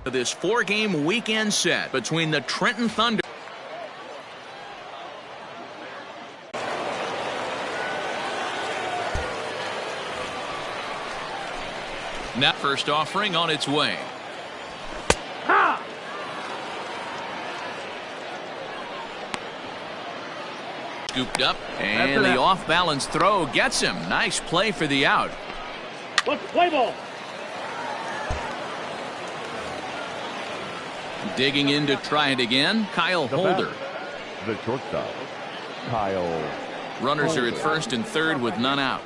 This 4-game weekend set between the Trenton Thunder. Now first offering on its way. Scooped up, and the off-balance throw gets him. Nice play for the out. Let's play ball. Digging in to try it again, Kyle Holder. The shortstop, Kyle. Runners are at first and third with none out.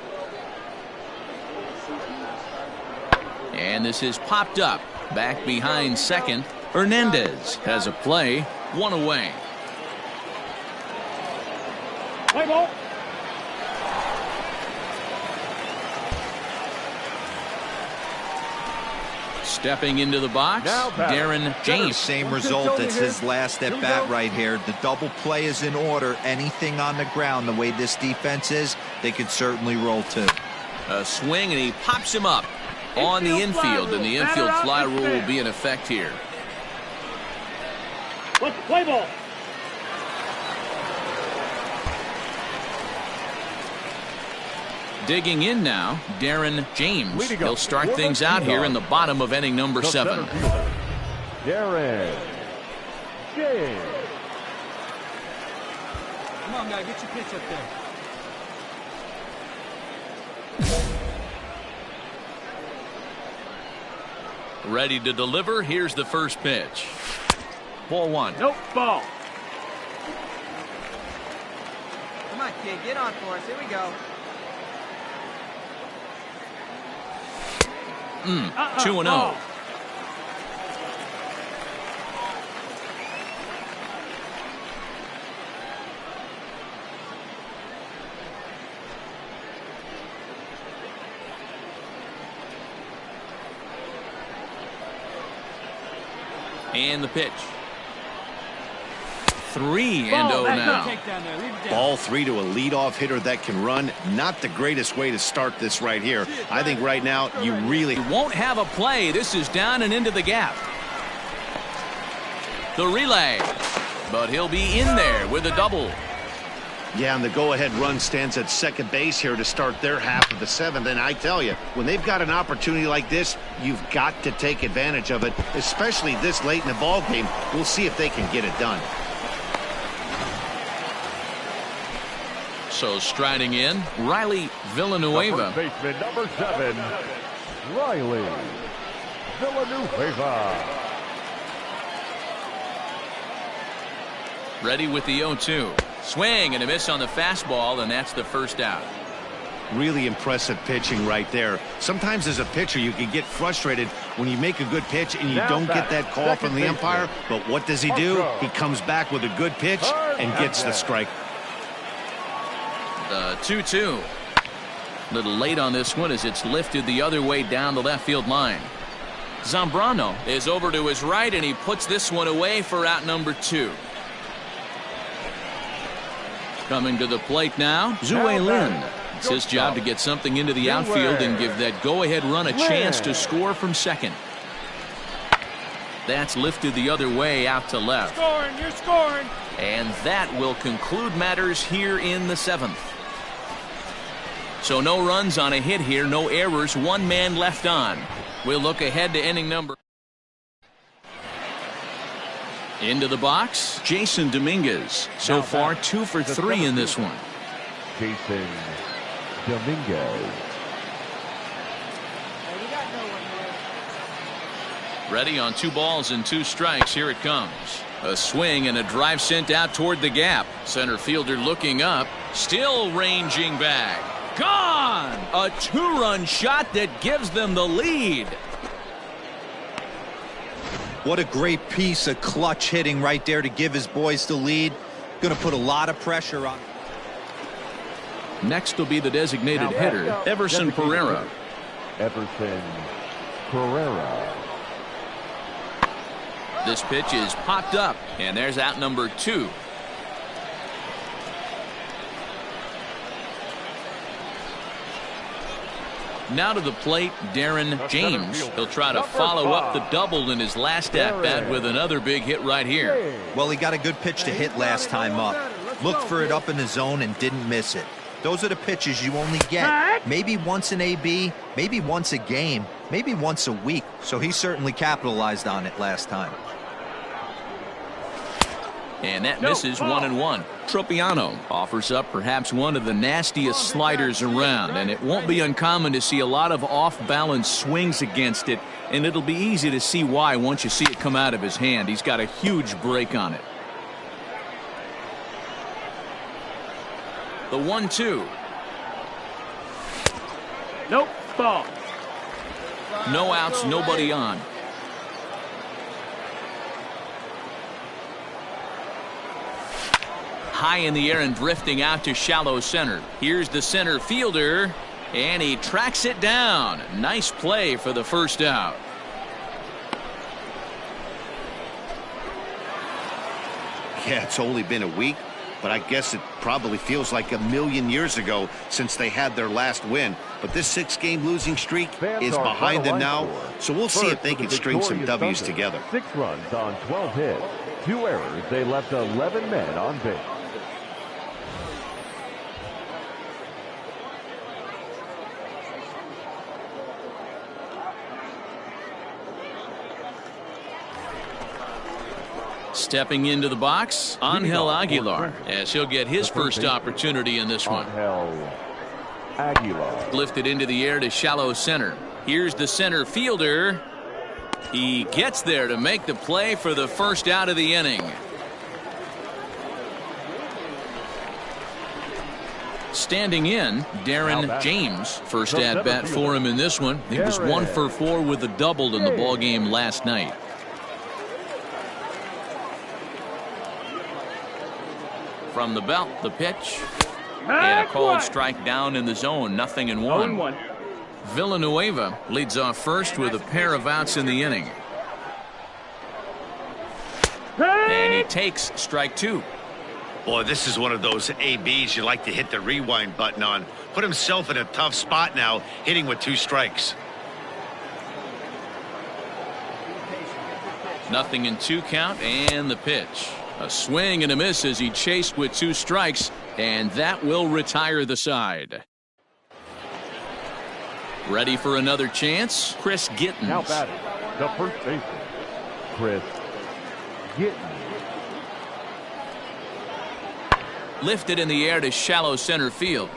And this is popped up. Back behind second. Hernandez has a play. One away. Play ball. Stepping into the box, Darren James. Same result as his last at bat right here. The double play is in order. Anything on the ground, the way this defense is, they could certainly roll too. A swing, and he pops him up on the infield, and the infield fly rule will be in effect here. Let's play ball. Digging in now, Darren James. He'll start things out here in the bottom of inning number 7. Darren James. Come on, guy, get your pitch up there. Ready to deliver. Here's the first pitch. Ball 1. Nope, ball. Come on, kid, get on for us. Here we go. 2-0. And the pitch. 3-0 now. Ball 3 to a leadoff hitter that can run. Not the greatest way to start this right here. I think right now you really won't have a play. This is down and into the gap. The relay. But he'll be in there with a double. Yeah, and the go-ahead run stands at second base here to start their half of the 7th. And I tell you, when they've got an opportunity like this, you've got to take advantage of it, especially this late in the ball game. We'll see if they can get it done. So striding in, Riley Villanueva. First baseman number 7, Riley Villanueva. Ready with the 0-2. Swing and a miss on the fastball, and that's the first out. Really impressive pitching right there. Sometimes as a pitcher you can get frustrated when you make a good pitch and you don't get that call from the umpire. But what does he do? He comes back with a good pitch and gets the strike. The 2-2. A little late on this one as it's lifted the other way down the left field line. Zambrano is over to his right, and he puts this one away for out number 2. Coming to the plate now, Zue Lin. It's his job to get something into the outfield and give that go-ahead run a chance to score from second. That's lifted the other way out to left. Scoring, you're scoring. And that will conclude matters here in the 7th. So no runs on a hit here, no errors, 1 man left on. We'll look ahead to inning number. Into the box, Jason Dominguez. So far 2 for 3 in this one. Jason Dominguez. Ready on 2 balls and 2 strikes. Here it comes. A swing and a drive sent out toward the gap. Center fielder looking up, still ranging back. Gone! A 2-run shot that gives them the lead. What a great piece of clutch hitting right there to give his boys the lead. Going to put a lot of pressure on. Next will be the designated hitter, Everson Pereira. Everson Pereira. This pitch is popped up, and there's out number 2. Now to the plate, Darren James. He'll try to follow up the double in his last at-bat with another big hit right here. Well, he got a good pitch to hit last time up. Looked for it up in the zone and didn't miss it. Those are the pitches you only get maybe once in AB, maybe once a game, maybe once a week. So he certainly capitalized on it last time. And that misses 1-1. Tropiano offers up perhaps one of the nastiest sliders around, and it won't be uncommon to see a lot of off-balance swings against it, and it'll be easy to see why once you see it come out of his hand. He's got a huge break on it. The 1-2. Nope. Ball. No outs, nobody on. High in the air and drifting out to shallow center. Here's the center fielder, and he tracks it down. Nice play for the first out. Yeah, it's only been a week, but I guess it probably feels like a million years ago since they had their last win. But this 6-game losing streak is behind them now, so we'll see if they can string some W's together. 6 runs on 12 hits, 2 errors. They left 11 men on base. Stepping into the box, Angel Aguilar, as he'll get his first opportunity in this one. Angel Aguilar. Lifted into the air to shallow center. Here's the center fielder. He gets there to make the play for the first out of the inning. Standing in, Darren James. First at bat for him in this one. He was 1 for 4 with a double in the ball game last night. From the belt, the pitch, and a called strike down in the zone. 0-1. Villanueva leads off first with a pair of outs in the inning. And he takes strike 2. Boy, this is one of those ABs you like to hit the rewind button on. Put himself in a tough spot now, hitting with 2 strikes. 0-2 count, and the pitch. A swing and a miss as he chased with 2 strikes, and that will retire the side. Ready for another chance, Chris Gittens. Now batting, the first baseman, Chris Gittens. Lifted in the air to shallow center field.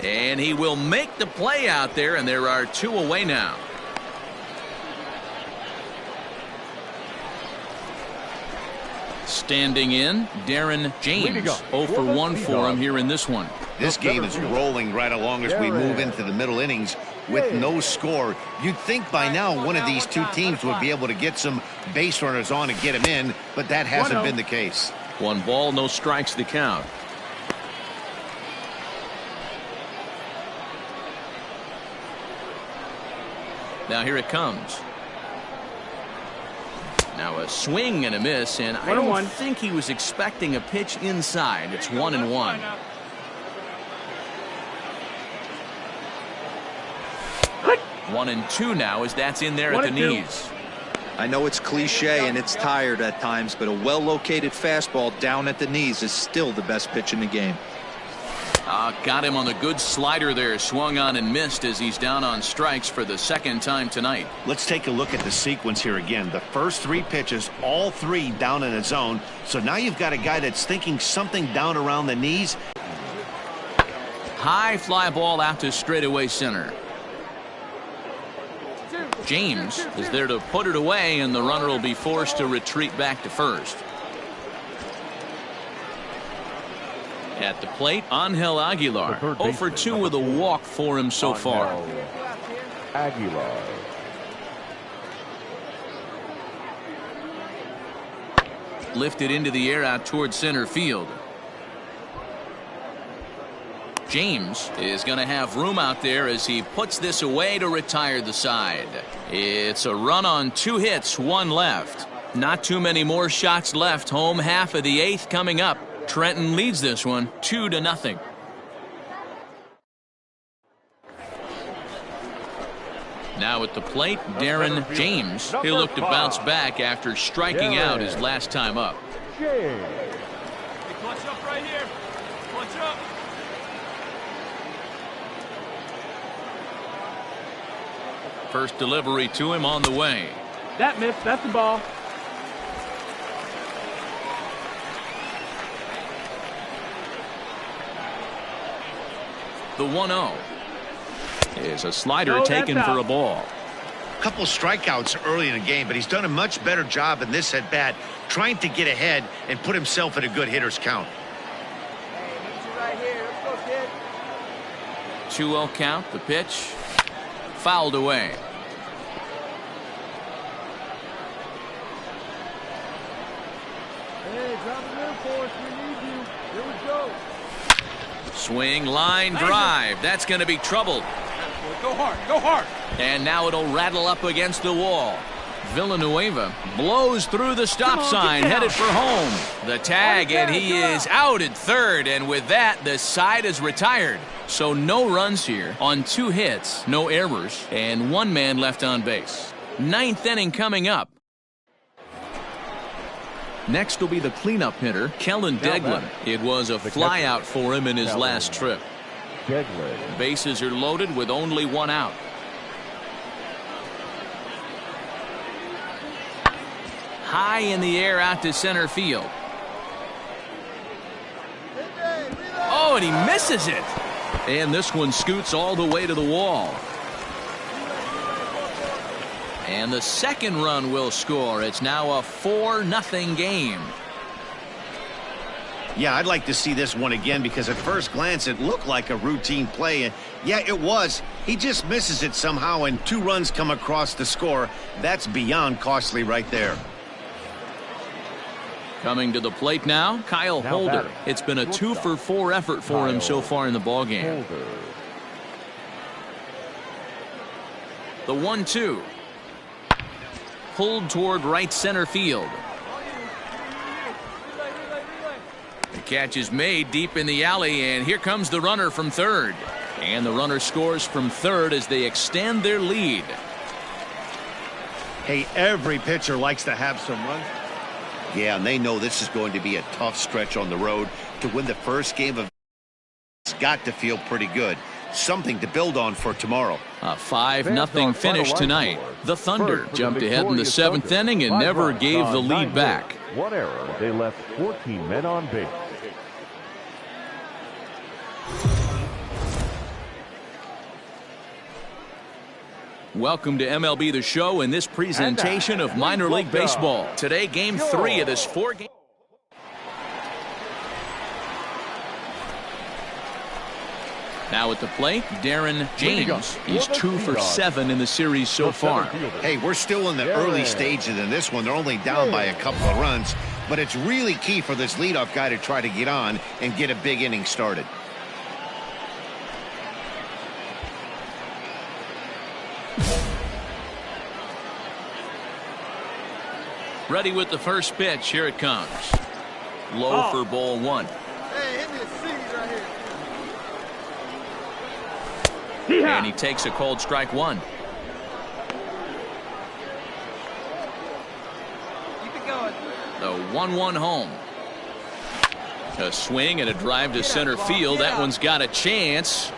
And he will make the play out there, and there are 2 away now. Standing in, Darren James. 0 for 1 for him here in this one. This game is rolling right along as we move into the middle innings with no score. You'd think by now one of these 2 teams would be able to get some base runners on and get them in, but that hasn't been the case. 1 ball, no strikes to count. Now here it comes. Now a swing and a miss, and I don't think he was expecting a pitch inside. It's 1-1. One and 2 now as that's in there at the knees. I know it's cliche and it's tired at times, but a well-located fastball down at the knees is still the best pitch in the game. Got him on the good slider there. Swung on and missed as he's down on strikes for the 2nd time tonight. Let's take a look at the sequence here again. The first 3 pitches, all 3 down in the zone. So now you've got a guy that's thinking something down around the knees. High fly ball out to straightaway center. James is there to put it away, and the runner will be forced to retreat back to first. At the plate, Angel Aguilar. 0 for 2 with a walk for him so far. Aguilar. Lifted into the air out toward center field. James is going to have room out there as he puts this away to retire the side. It's a run on 2 hits, 1 left. Not too many more shots left. Home half of the 8th coming up. Trenton leads this one 2-0. Now at the plate, Darren James. He'll look to bounce back after striking out his last time up. Hey, clutch up right here. Clutch up. First delivery to him on the way. That missed. That's the ball. The 1-0 is a slider taken for a ball. Couple strikeouts early in the game, but he's done a much better job in this at bat, trying to get ahead and put himself in a good hitter's count. Right here. Let's go, kid. 2-0 count. The pitch fouled away. Hey, drop it in for us. We need you. Here we go. Swing, line drive. That's going to be troubled. Go hard. Go hard. And now it'll rattle up against the wall. Villanueva blows through the stop sign, headed for home. The tag, and he is out at third, and with that, the side is retired. So no runs here on 2 hits, no errors, and 1 man left on base. 9th inning coming up. Next will be the cleanup hitter, Kellen Deglin. It was a flyout for him in his last trip. Bases are loaded with only 1 out. High in the air out to center field. Oh, and he misses it. And this one scoots all the way to the wall. And the second run will score. It's now a 4-0 game. Yeah, I'd like to see this one again because at first glance it looked like a routine play. And yeah, it was. He just misses it somehow and 2 runs come across the score. That's beyond costly right there. Coming to the plate now, Kyle Holder. It's been a 2-for-4 effort for him so far in the ballgame. The 1-2. Pulled toward right center field. The catch is made deep in the alley, and here comes the runner from third. And the runner scores from third as they extend their lead. Hey, every pitcher likes to have some runs. Yeah, and they know this is going to be a tough stretch on the road. To win the first game of it's got to feel pretty good. Something to build on for tomorrow. A 5-0 finish tonight. The Thunder jumped ahead in the 7th inning and never gave the lead back. 1 error. They left 14 men on base. Welcome to MLB The Show in this presentation of minor league baseball. Today, game 3 of this 4-game. Now at the plate, Darren James. He's 2 for 7 in the series so far. Hey, we're still in the early stages in this one. They're only down by a couple of runs, but it's really key for this leadoff guy to try to get on and get a big inning started. Ready with the first pitch. Here it comes. Low for ball 1. Hey, hit me a seed right here. And he takes a called strike 1. Keep it going. The 1-1 home. A swing and a drive to center field. That one's got a chance.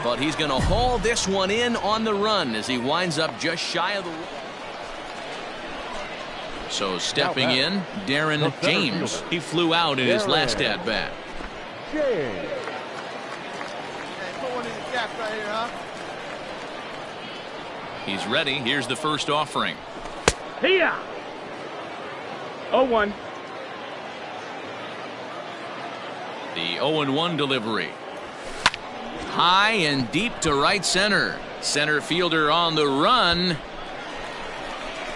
But he's going to haul this one in on the run as he winds up just shy of the wall. So stepping in, Darren James. He flew out in his last at-bat. Right here, huh? He's ready. Here's the first offering. Here. 0-1. The 0-1 delivery. High and deep to right center. Center fielder on the run.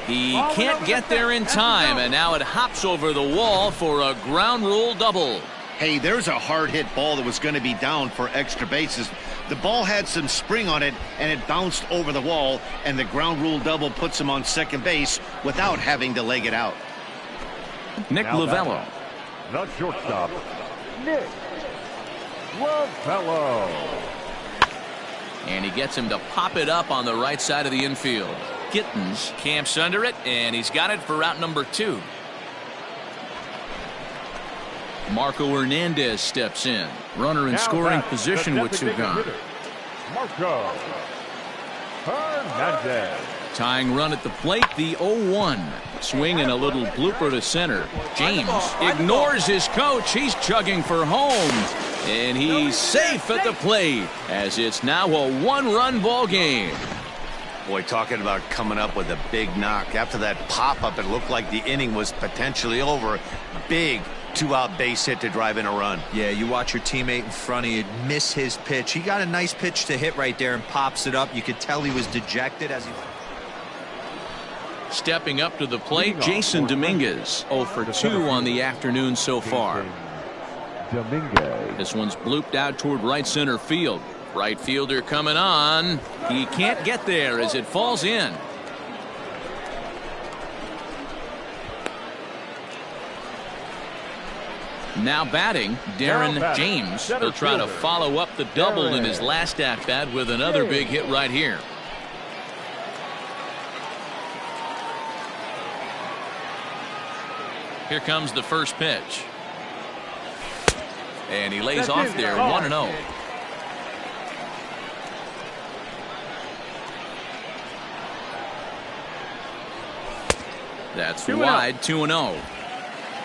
He can't get there in time, and now it hops over the wall for a ground rule double. Hey, there's a hard hit ball that was going to be down for extra bases. The ball had some spring on it, and it bounced over the wall, and the ground rule double puts him on second base without having to leg it out. Nick Lovello. The shortstop, Nick Lovello. And he gets him to pop it up on the right side of the infield. Gittens camps under it, and he's got it for out number 2. Marco Hernandez steps in. Runner in scoring position with 2 gone. Marco Hernandez. Tying run at the plate, the 0-1. Swing and a little blooper to center. James ignores his coach. He's chugging for home. And he's safe at the plate as it's now a 1-run ball game. Boy, talking about coming up with a big knock. After that pop-up, it looked like the inning was potentially over. Big 2-out base hit to drive in a run. Yeah, you watch your teammate in front of you miss his pitch. He got a nice pitch to hit right there and pops it up. You could tell he was dejected as he... Stepping up to the plate, Jason Dominguez. 0 for 2 on the afternoon so far. Dominguez. This one's blooped out toward right center field. Right fielder coming on. He can't get there as it falls in. Now batting, Darren James. He'll try to follow up the double in his last at-bat with another big hit right here. Here comes the first pitch. And he lays off there, 1-0. That's wide, 2-0.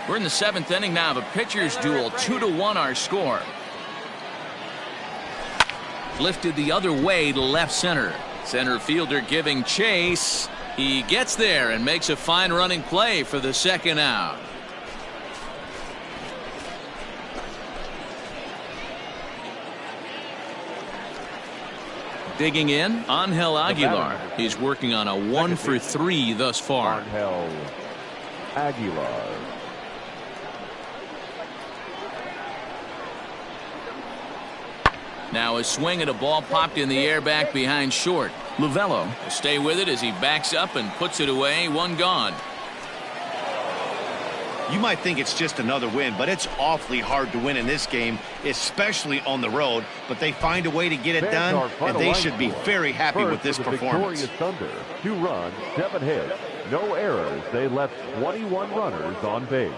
We're in the 7th inning now of a pitcher's duel. 2-1 our score. Lifted the other way to left center. Center fielder giving chase. He gets there and makes a fine running play for the second out. Digging in, Angel Aguilar. He's working on a 1 for 3 thus far. Angel Aguilar. Now a swing at a ball popped in the air back behind short. Lovello will stay with it as he backs up and puts it away. 1 gone. You might think it's just another win, but it's awfully hard to win in this game, especially on the road. But they find a way to get it done, and they should be very happy with this performance. Thunder, 2 runs, 7 hits, no errors. They left 21 runners on base.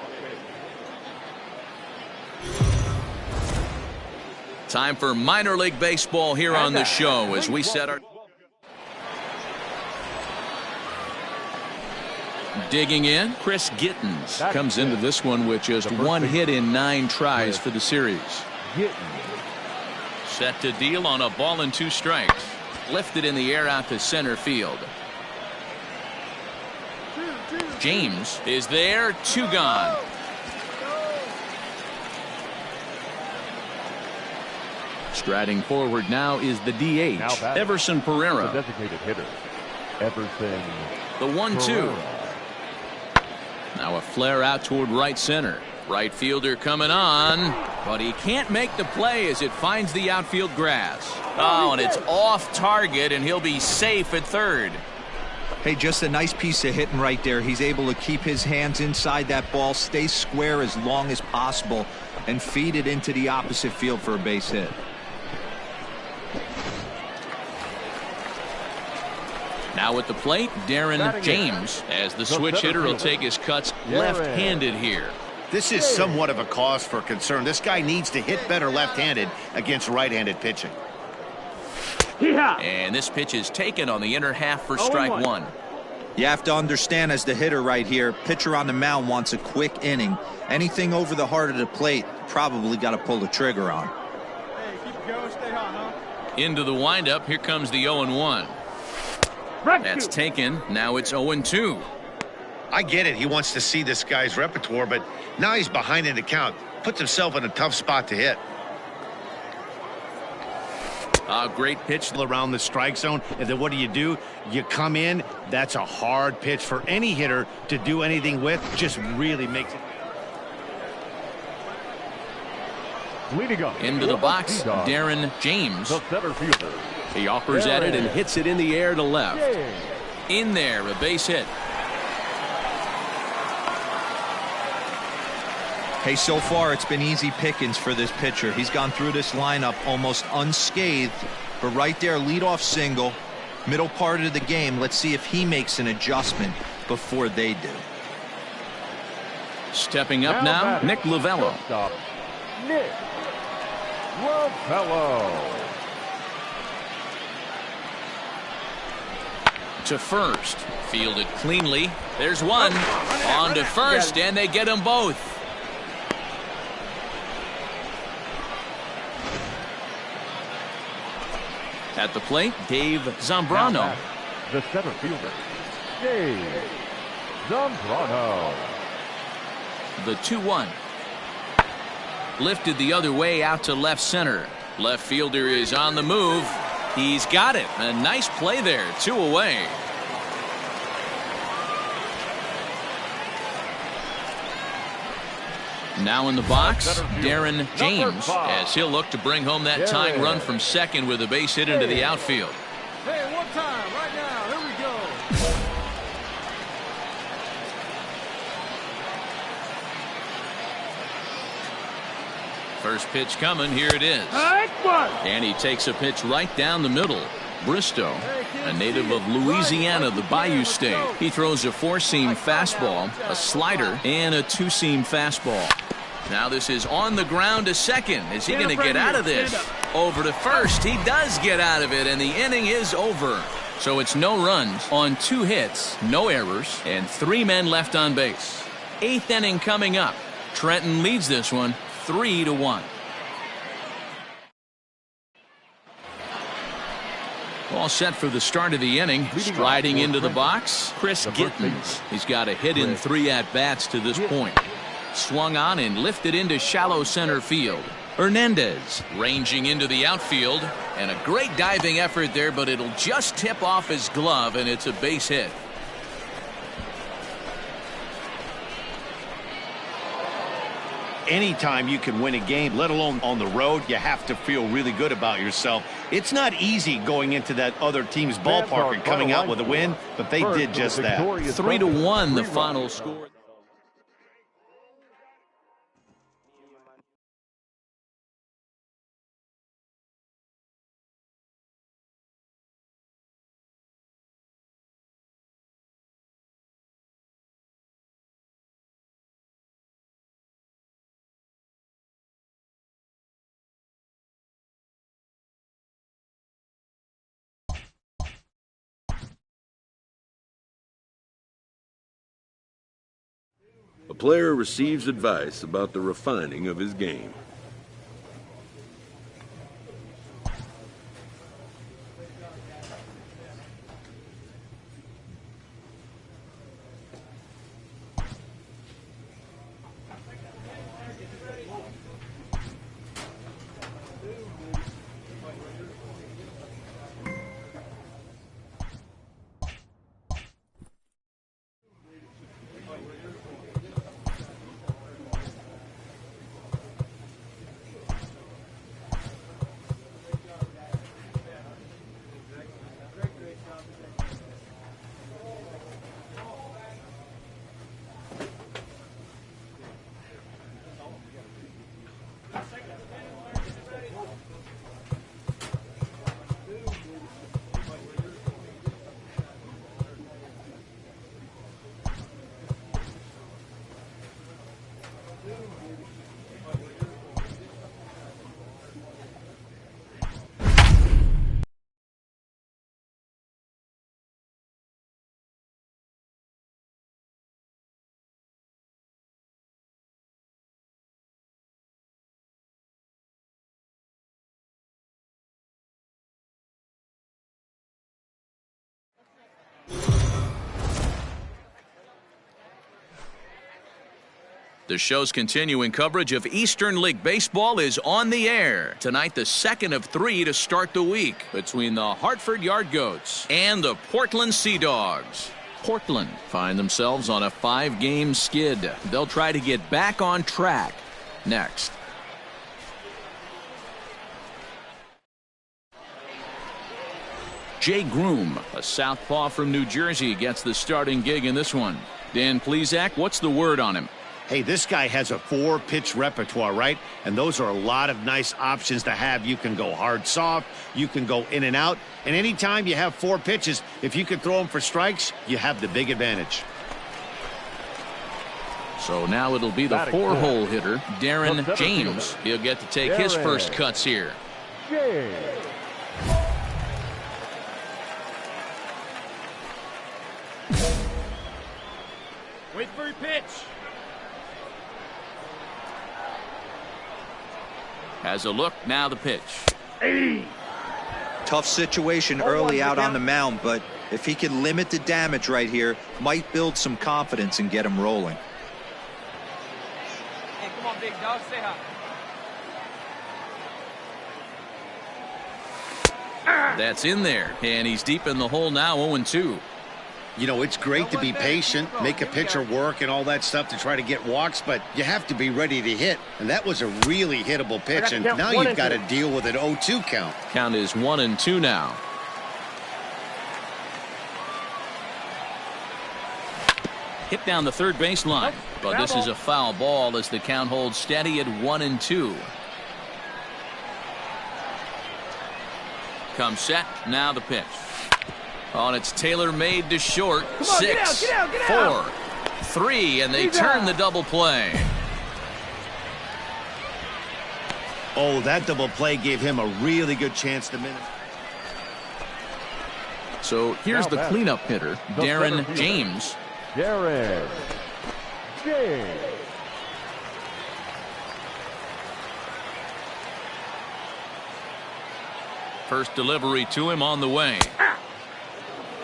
Time for minor league baseball here on the show as we set our... Digging in, Chris Gittens comes into this one with just 1 hit in 9 tries for the series. Set to deal on a ball and 2 strikes. Lifted in the air out to center field. James is there, 2 gone. Striding forward now is the DH, Everson Pereira. The designated hitter, Everson. The 1-2. Now a flare out toward right center. Right fielder coming on, but he can't make the play as it finds the outfield grass. Oh, and it's off target, and he'll be safe at third. Hey, just a nice piece of hitting right there. He's able to keep his hands inside that ball, stay square as long as possible, and feed it into the opposite field for a base hit. Now at the plate, Darren James, as the switch hitter will take his cuts left-handed here. This is somewhat of a cause for concern. This guy needs to hit better left-handed against right-handed pitching. And this pitch is taken on the inner half for strike 1. You have to understand, as the hitter right here, pitcher on the mound wants a quick inning. Anything over the heart of the plate, probably got to pull the trigger on. Hey, keep it going, stay hot, huh? Into the windup, here comes the 0-1. That's taken. Now it's 0-2. I get it. He wants to see this guy's repertoire, but now he's behind in the count. Puts himself in a tough spot to hit. A great pitch Around the strike zone, and then what do? You come in. That's a hard pitch for any hitter to do anything with. Just really makes it. Leading up into the box, Darren James. The center fielder. He offers at it and hits it in the air to left. In there, a base hit. Hey, so far it's been easy pickings for this pitcher. He's gone through this lineup almost unscathed, But right there, leadoff single, middle part of the game. Let's see if he makes an adjustment before they do. Stepping up now, Nick Lovello. Nick Lovello. To first, fielded cleanly. There's one. On to first, and they get them both. At the plate, Dave Zambrano. The center fielder, Dave Zambrano. The 2-1. Lifted the other way out to left center. Left fielder is on the move. He's got it. A nice play there. 2 away. Now in the box, Darren James, as he'll look to bring home that tying run from second with a base hit into the outfield. Hey, one time, right now. Here we go. First pitch coming. Here it is. And he takes a pitch right down the middle. Bristow, a native of Louisiana, the Bayou State. He throws a 4-seam fastball, a slider, and a 2-seam fastball. Now this is on the ground to second. Is he going to get out of this? Over to first. He does get out of it, and the inning is over. So it's no runs on 2 hits, no errors, and 3 men left on base. 8th inning coming up. Trenton leads this one 3-1. All set for the start of the inning. Striding into the box, Chris Gittens. He's got a hit in 3 at-bats to this point. Swung on and lifted into shallow center field. Hernandez ranging into the outfield. And a great diving effort there, but it'll just tip off his glove, and it's a base hit. Anytime you can win a game, let alone on the road, you have to feel really good about yourself. It's not easy going into that other team's ballpark and coming out with a win, but they did just that. 3-1 the final score. A player receives advice about the refining of his game. The show's continuing coverage of Eastern League Baseball is on the air. Tonight, the second of 3 to start the week between the Hartford Yard Goats and the Portland Sea Dogs. Portland find themselves on a 5-game skid. They'll try to get back on track next. Jay Groom, a southpaw from New Jersey, gets the starting gig in this one. Dan Plesac, what's the word on him? Hey, this guy has a 4-pitch repertoire, right? And those are a lot of nice options to have. You can go hard, soft. You can go in and out. And anytime you have 4 pitches, if you can throw them for strikes, you have the big advantage. So now it'll be the 4-hole hitter, Darren James. He'll get to take his first cuts here. Wait for your pitch. Has a look, now the pitch. Tough situation early out on the mound, but if he can limit the damage right here, might build some confidence and get him rolling. Hey, come on, big dog, stay hot. That's in there, and he's deep in the hole now, 0-2. You know, it's great to be patient, make a pitcher work and all that stuff to try to get walks, but you have to be ready to hit. And that was a really hittable pitch, and now you've got to deal with an 0-2 count. Count is 1-2 now. Hit down the third baseline, but this is a foul ball as the count holds steady at 1-2. Comes set, now the pitch. Oh, and it's tailor-made to short. 6, 4, 3, and they turn the double play. Oh, that double play gave him a really good chance to minute. So here's the cleanup hitter, Darren James. Darren James. First delivery to him on the way.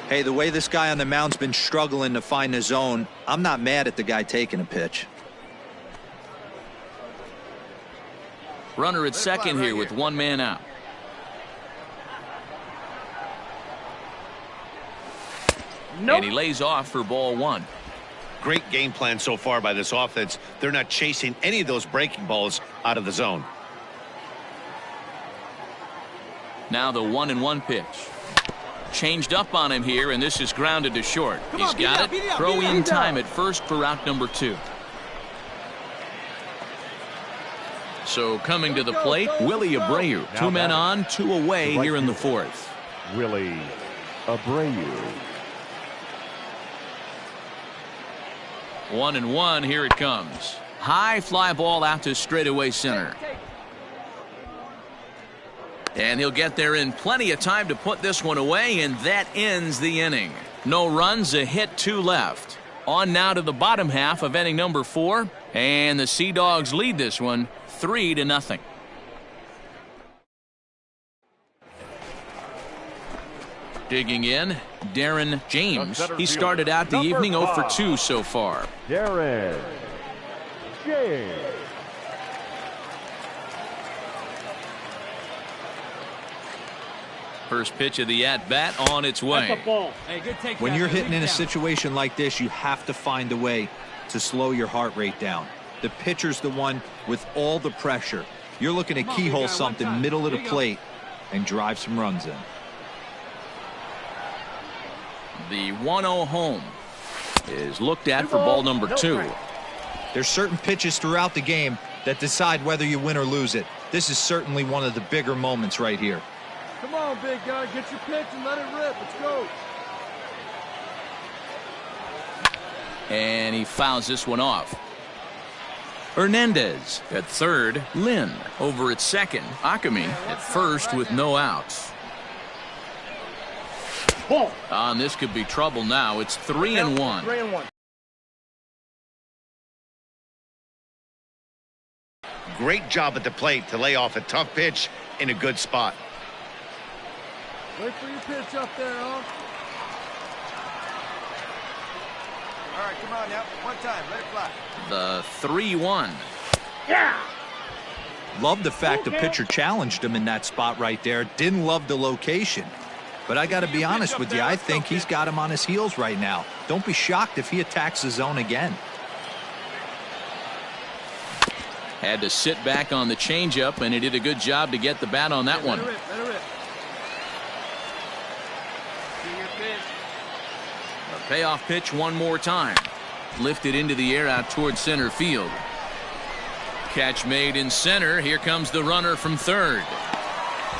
Hey, the way this guy on the mound's been struggling to find the zone, I'm not mad at the guy taking a pitch. Runner at second here with 1 man out. And he lays off for ball 1. Great game plan so far by this offense. They're not chasing any of those breaking balls out of the zone. Now the 1-1 pitch. Changed up on him here, and this is grounded to short. He's got it. Throw in time at first for out number 2. So coming to the plate, Willie Abreu. 2 men on, 2 away here in the 4th. Willie Abreu. 1-1, here it comes. High fly ball out to straightaway center. And he'll get there in plenty of time to put this one away, and that ends the inning. No runs, a hit, 2 left. On now to the bottom half of inning number 4, and the Sea Dogs lead this one 3-0. Digging in, Darren James. He started out the evening 0 for 2 so far. Darren James. First pitch of the at-bat on its way. Hey, good take. When you're hitting in a situation like this, you have to find a way to slow your heart rate down. The pitcher's the one with all the pressure. You're looking to keyhole something middle of the plate and drive some runs in. The 1-0 home is looked at for ball number 2. There's certain pitches throughout the game that decide whether you win or lose it. This is certainly one of the bigger moments right here. Come on, big guy. Get your pitch and let it rip. Let's go. And he fouls this one off. Hernandez at third. Lynn over at second. Akami at first with no outs. And this could be trouble now. It's 3-1. 3-1. Great job at the plate to lay off a tough pitch in a good spot. Wait for your pitch up there, huh? All right, come on now. One time. Let it fly. The 3-1. Yeah! Love the fact the pitcher challenged him in that spot right there. Didn't love the location. But I got to be honest with you, I think he's got him on his heels right now. Don't be shocked if he attacks the zone again. Had to sit back on the changeup, and he did a good job to get the bat on that one. Let it rip. A payoff pitch one more time. lifted into the air out toward center field. Catch made in center. Here comes the runner from third.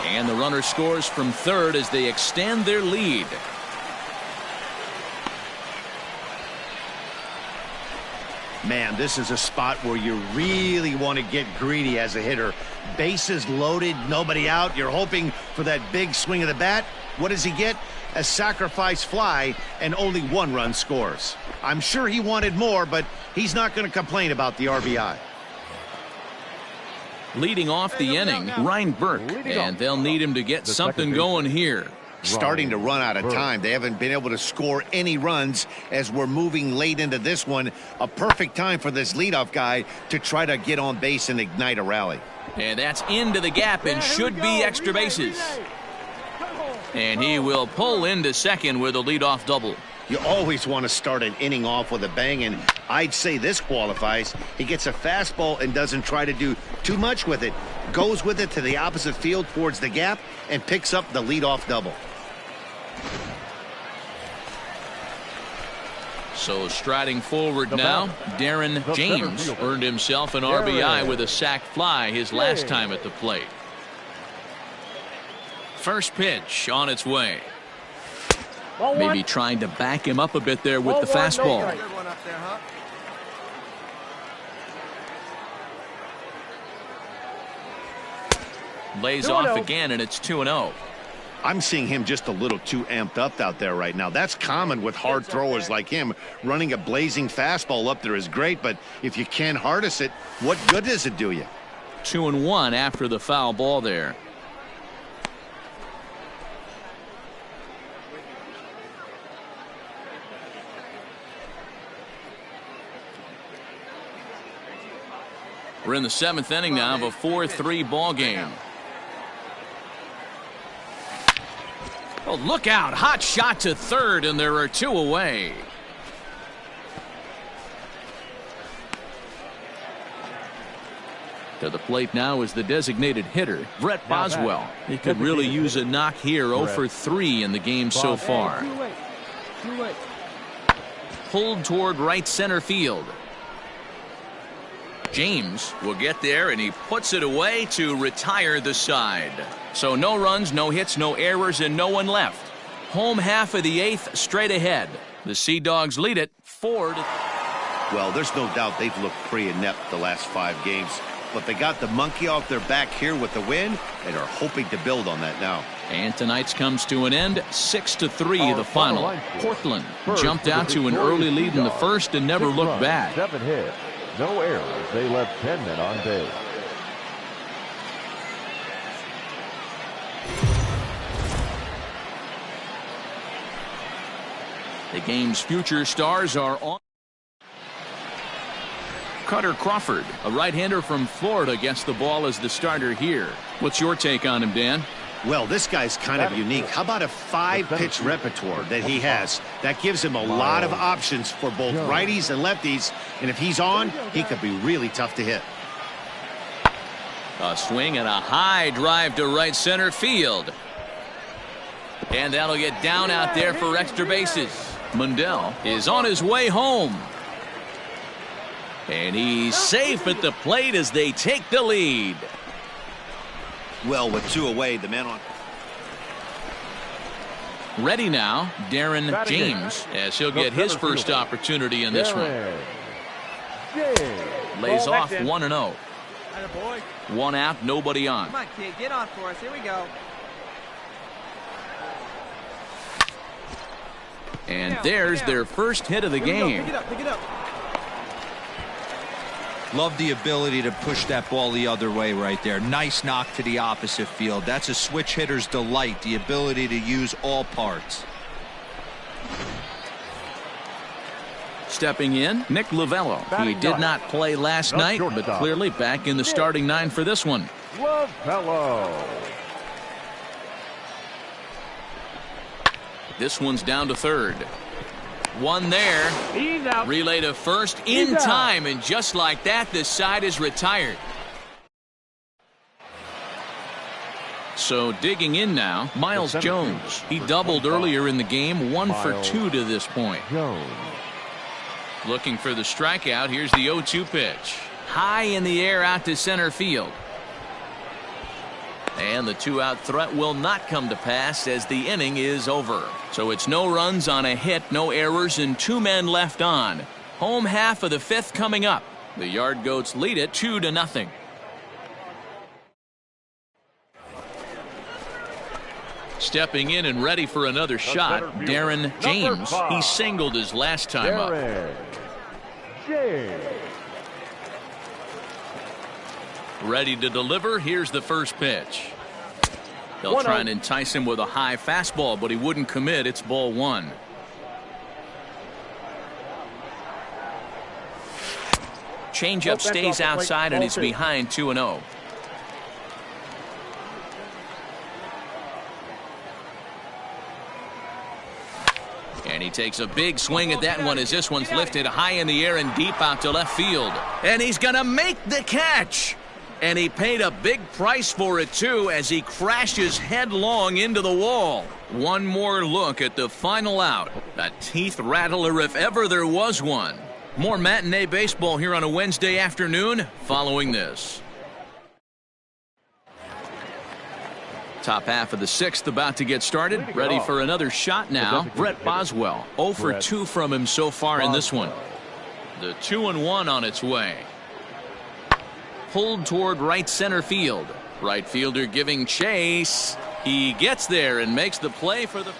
And the runner scores from third as they extend their lead. Man, this is a spot where you really want to get greedy as a hitter. Bases loaded, nobody out. You're hoping for that big swing of the bat. What does he get? A sacrifice fly, and only one run scores. I'm sure he wanted more, but he's not going to complain about the RBI. Leading off the inning, Ryan Burke, and they'll need him to get something going here. Starting to run out of time. They haven't been able to score any runs as we're moving late into this one. A perfect time for this leadoff guy to try to get on base and ignite a rally. And that's into the gap and should be extra bases. And he will pull into second with a leadoff double. You always want to start an inning off with a bang, and I'd say this qualifies. He gets a fastball and doesn't try to do too much with it. Goes with it to the opposite field towards the gap and picks up the leadoff double. So striding forward now, Darren James earned himself an RBI with a sac fly his last time at the plate. First pitch on its way. Maybe trying to back him up a bit there with the fastball. Lays off again, and it's 2-0. I'm seeing him just a little too amped up out there right now. That's common with hard throwers like him. Running a blazing fastball up there is great, but if you can't harness it, what good does it do you? 2-1 after the foul ball there. We're in the 7th inning now of a 4-3 ball game. Oh, look out. Hot shot to third, and there are 2 away. To the plate now is the designated hitter, Brett Boswell. He could really use a knock here. 0 for 3 in the game so far. Pulled toward right center field. James will get there, and he puts it away to retire the side. So no runs, no hits, no errors, and no one left. Home half of the 8th straight ahead. The Sea Dogs lead it 4-3. Well, there's no doubt they've looked pretty inept the last 5 games. But they got the monkey off their back here with the win and are hoping to build on that now. And tonight's comes to an end, 6-3 the final. Portland jumped out to an early lead in the first and never looked back. 7 hits, no errors. They left 10 men on base. The game's future stars are on. Cutter Crawford, a right-hander from Florida, gets the ball as the starter here. What's your take on him, Dan? Well, this guy's kind of unique. How about a 5-pitch repertoire that he has? That gives him a lot of options for both righties and lefties. And if he's on, he could be really tough to hit. A swing and a high drive to right center field. And that'll get down out there for extra bases. Mundell is on his way home. And he's safe at the plate as they take the lead. Well, with 2 away, the man on. Ready now, Darren James, as he'll get his first opportunity in this one. Lays off 1-0. 1 out, nobody on. Come on, kid, get on for us. Here we go. And there's their first hit of the game. Pick it up, pick it up. Love the ability to push that ball the other way right there. Nice knock to the opposite field. That's a switch hitter's delight, the ability to use all parts. Stepping in, Nick Lovello. He did not play last night, but clearly back in the starting 9 for this one. Lovello. This one's down to third. One there. Relay to first in time, and just like that, the side is retired. So digging in now, Miles Jones. He doubled earlier in the game, 1 for 2 to this point. Looking for the strikeout. Here's the 0-2 pitch. High in the air out to center field. And the 2-out threat will not come to pass as the inning is over. So it's no runs on a hit, no errors, and 2 men left on. Home half of the 5th coming up. The Yard Goats lead it 2-0. Stepping in and ready for another shot, Darren James. He singled his last time up. Ready to deliver. Here's the first pitch. They'll try and entice him with a high fastball, but he wouldn't commit. It's ball 1. Changeup stays outside and he's behind 2-0. And he takes a big swing at that one as this one's lifted high in the air and deep out to left field. And he's going to make the catch. And he paid a big price for it, too, as he crashes headlong into the wall. One more look at the final out. A teeth rattler if ever there was one. More matinee baseball here on a Wednesday afternoon following this. Top half of the 6th about to get started. Ready for another shot now. Brett Boswell. 0 for 2 from him so far in this one. The 2-1 on its way. Pulled toward right center field. Right fielder giving chase. He gets there and makes the play for the...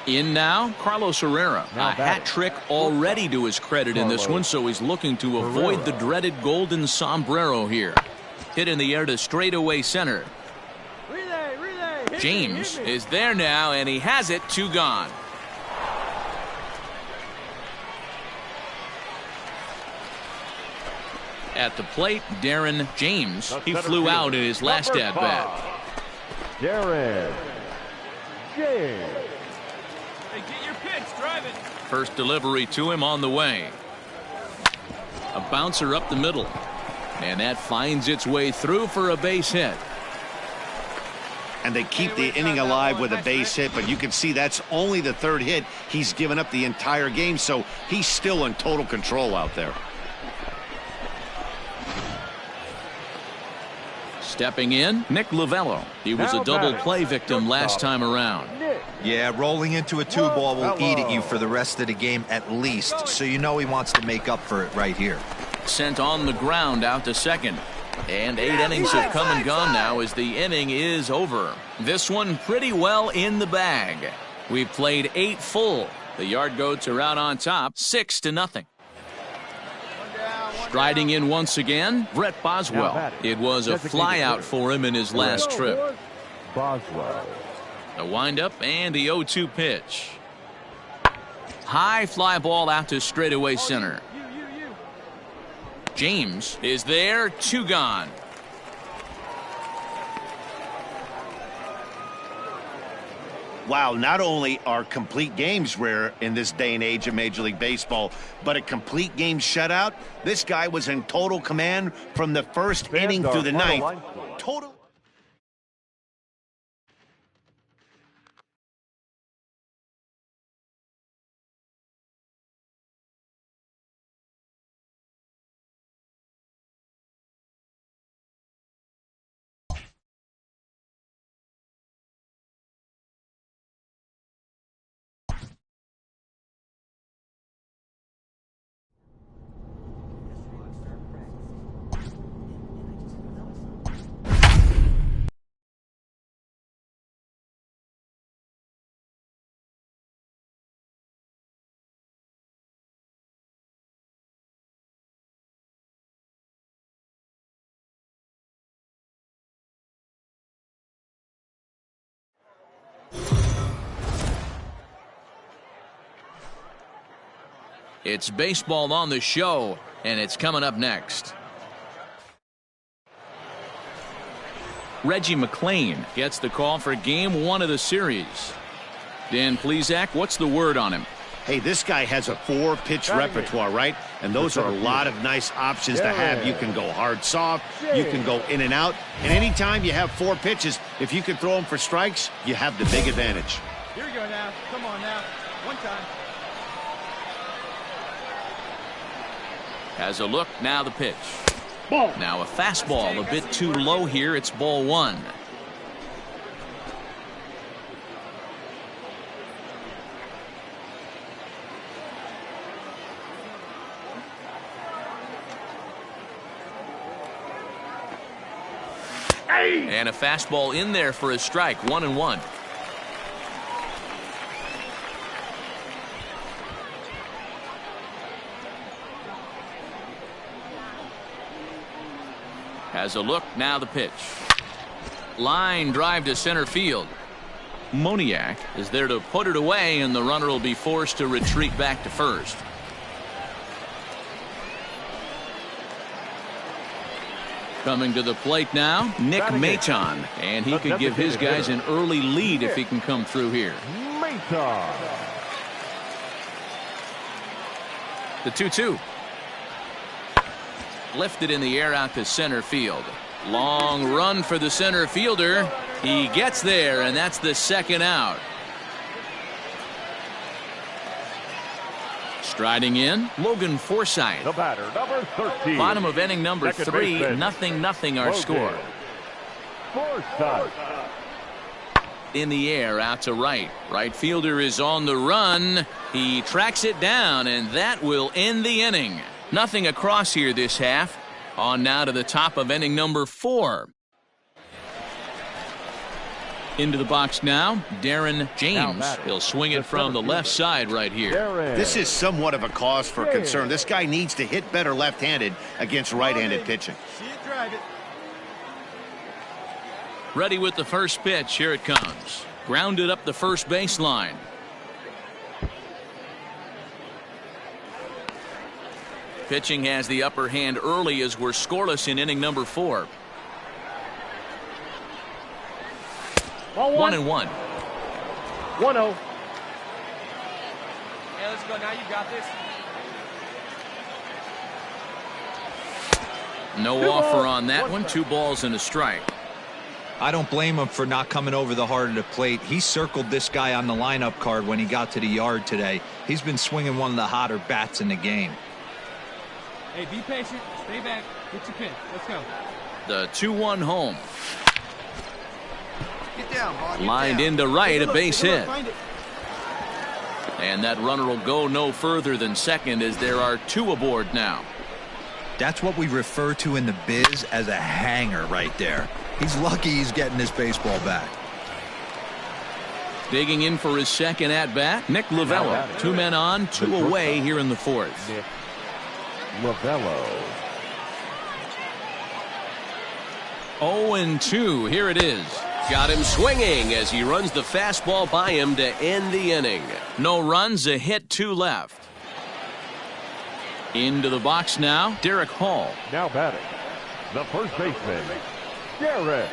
In now, Carlos Herrera. A hat trick already to his credit in this one, so he's looking to avoid the dreaded golden sombrero here. Hit in the air to straightaway center. James is there now, and he has it. 2 gone. At the plate, Darren James. He flew out in his last at-bat. Darren James. Hey, get your pitch. Drive it. First delivery to him on the way. A bouncer up the middle. And that finds its way through for a base hit. And they keep the inning alive with a base hit, but you can see that's only the 3rd hit. He's given up the entire game, so he's still in total control out there. Stepping in, Nick Lovello. He was a double play victim last time around. Yeah, rolling into a 2-ball will eat at you for the rest of the game at least, so you know he wants to make up for it right here. Sent on the ground out to second. And 8 innings have come and gone now as the inning is over. This one pretty well in the bag. We've played 8 full. The Yard Goats are out on top 6-0. Striding in once again, Brett Boswell. It was a flyout for him in his last trip. Boswell. A windup and the 0-2 pitch. High fly ball out to straightaway center. James is there. 2 gone. Wow, not only are complete games rare in this day and age of Major League Baseball, but a complete game shutout. This guy was in total command from the 1st inning through the 9th. Total. It's baseball on the show, and it's coming up next. Reggie McClain gets the call for game 1 of the series. Dan Plesac, what's the word on him? Hey, this guy has a 4-pitch repertoire, right? And those are a lot of nice options to have. You can go hard, soft. You can go in and out. And anytime you have 4 pitches, if you can throw them for strikes, you have the big advantage. Here we go now. Come on now. One time. Has a look, now the pitch. Ball. Now a fastball, a bit too low here. It's ball one. And a fastball in there for a strike, 1-1. Has a look, now the pitch. Line drive to center field. Moniak is there to put it away, and the runner will be forced to retreat back to first. Coming to the plate now, Nick Maton, and he could give his guys an early lead if he can come through here. Maton. The 2-2. Lifted in the air out to center field. Long run for the center fielder. He gets there, and that's the second out. Striding in, Logan Forsythe. The batter, number 13. Bottom of inning number Second 3, baseman. 0-0 our Logan score. Forsythe. In the air out to right. Right fielder is on the run. He tracks it down, and that will end the inning. Nothing across here this half. On now to the top of inning number 4. Into the box now, Darren James. He'll swing it from the left side right here. This is somewhat of a cause for concern. This guy needs to hit better left-handed against right-handed pitching. See it, drive it. Ready with the first pitch. Here it comes. Grounded up the first baseline. Pitching has the upper hand early as we're scoreless in inning number 4. 1-1. 1-0. Yeah, let's go. Now you got this. No offer on that one. 2 balls and a strike. I don't blame him for not coming over the heart of the plate. He circled this guy on the lineup card when he got to the yard today. He's been swinging one of the hotter bats in the game. Hey, be patient. Stay back. Get your pitch. Let's go. The 2-1 home. Get down, ball. Get Lined down. into right, a Take base look, hit. find it. And that runner will go no further than second as there are 2 aboard now. That's what we refer to in the biz as a hanger right there. He's lucky he's getting this baseball back. Digging in for his second at-bat, Nick Lovello. 2 men on, 2 away here in the 4th. Nick Lovello. 0-2, here it is. Got him swinging as he runs the fastball by him to end the inning. No runs, a hit, 2 left. Into the box now, Derek Hall. Now batting, the first baseman, Derek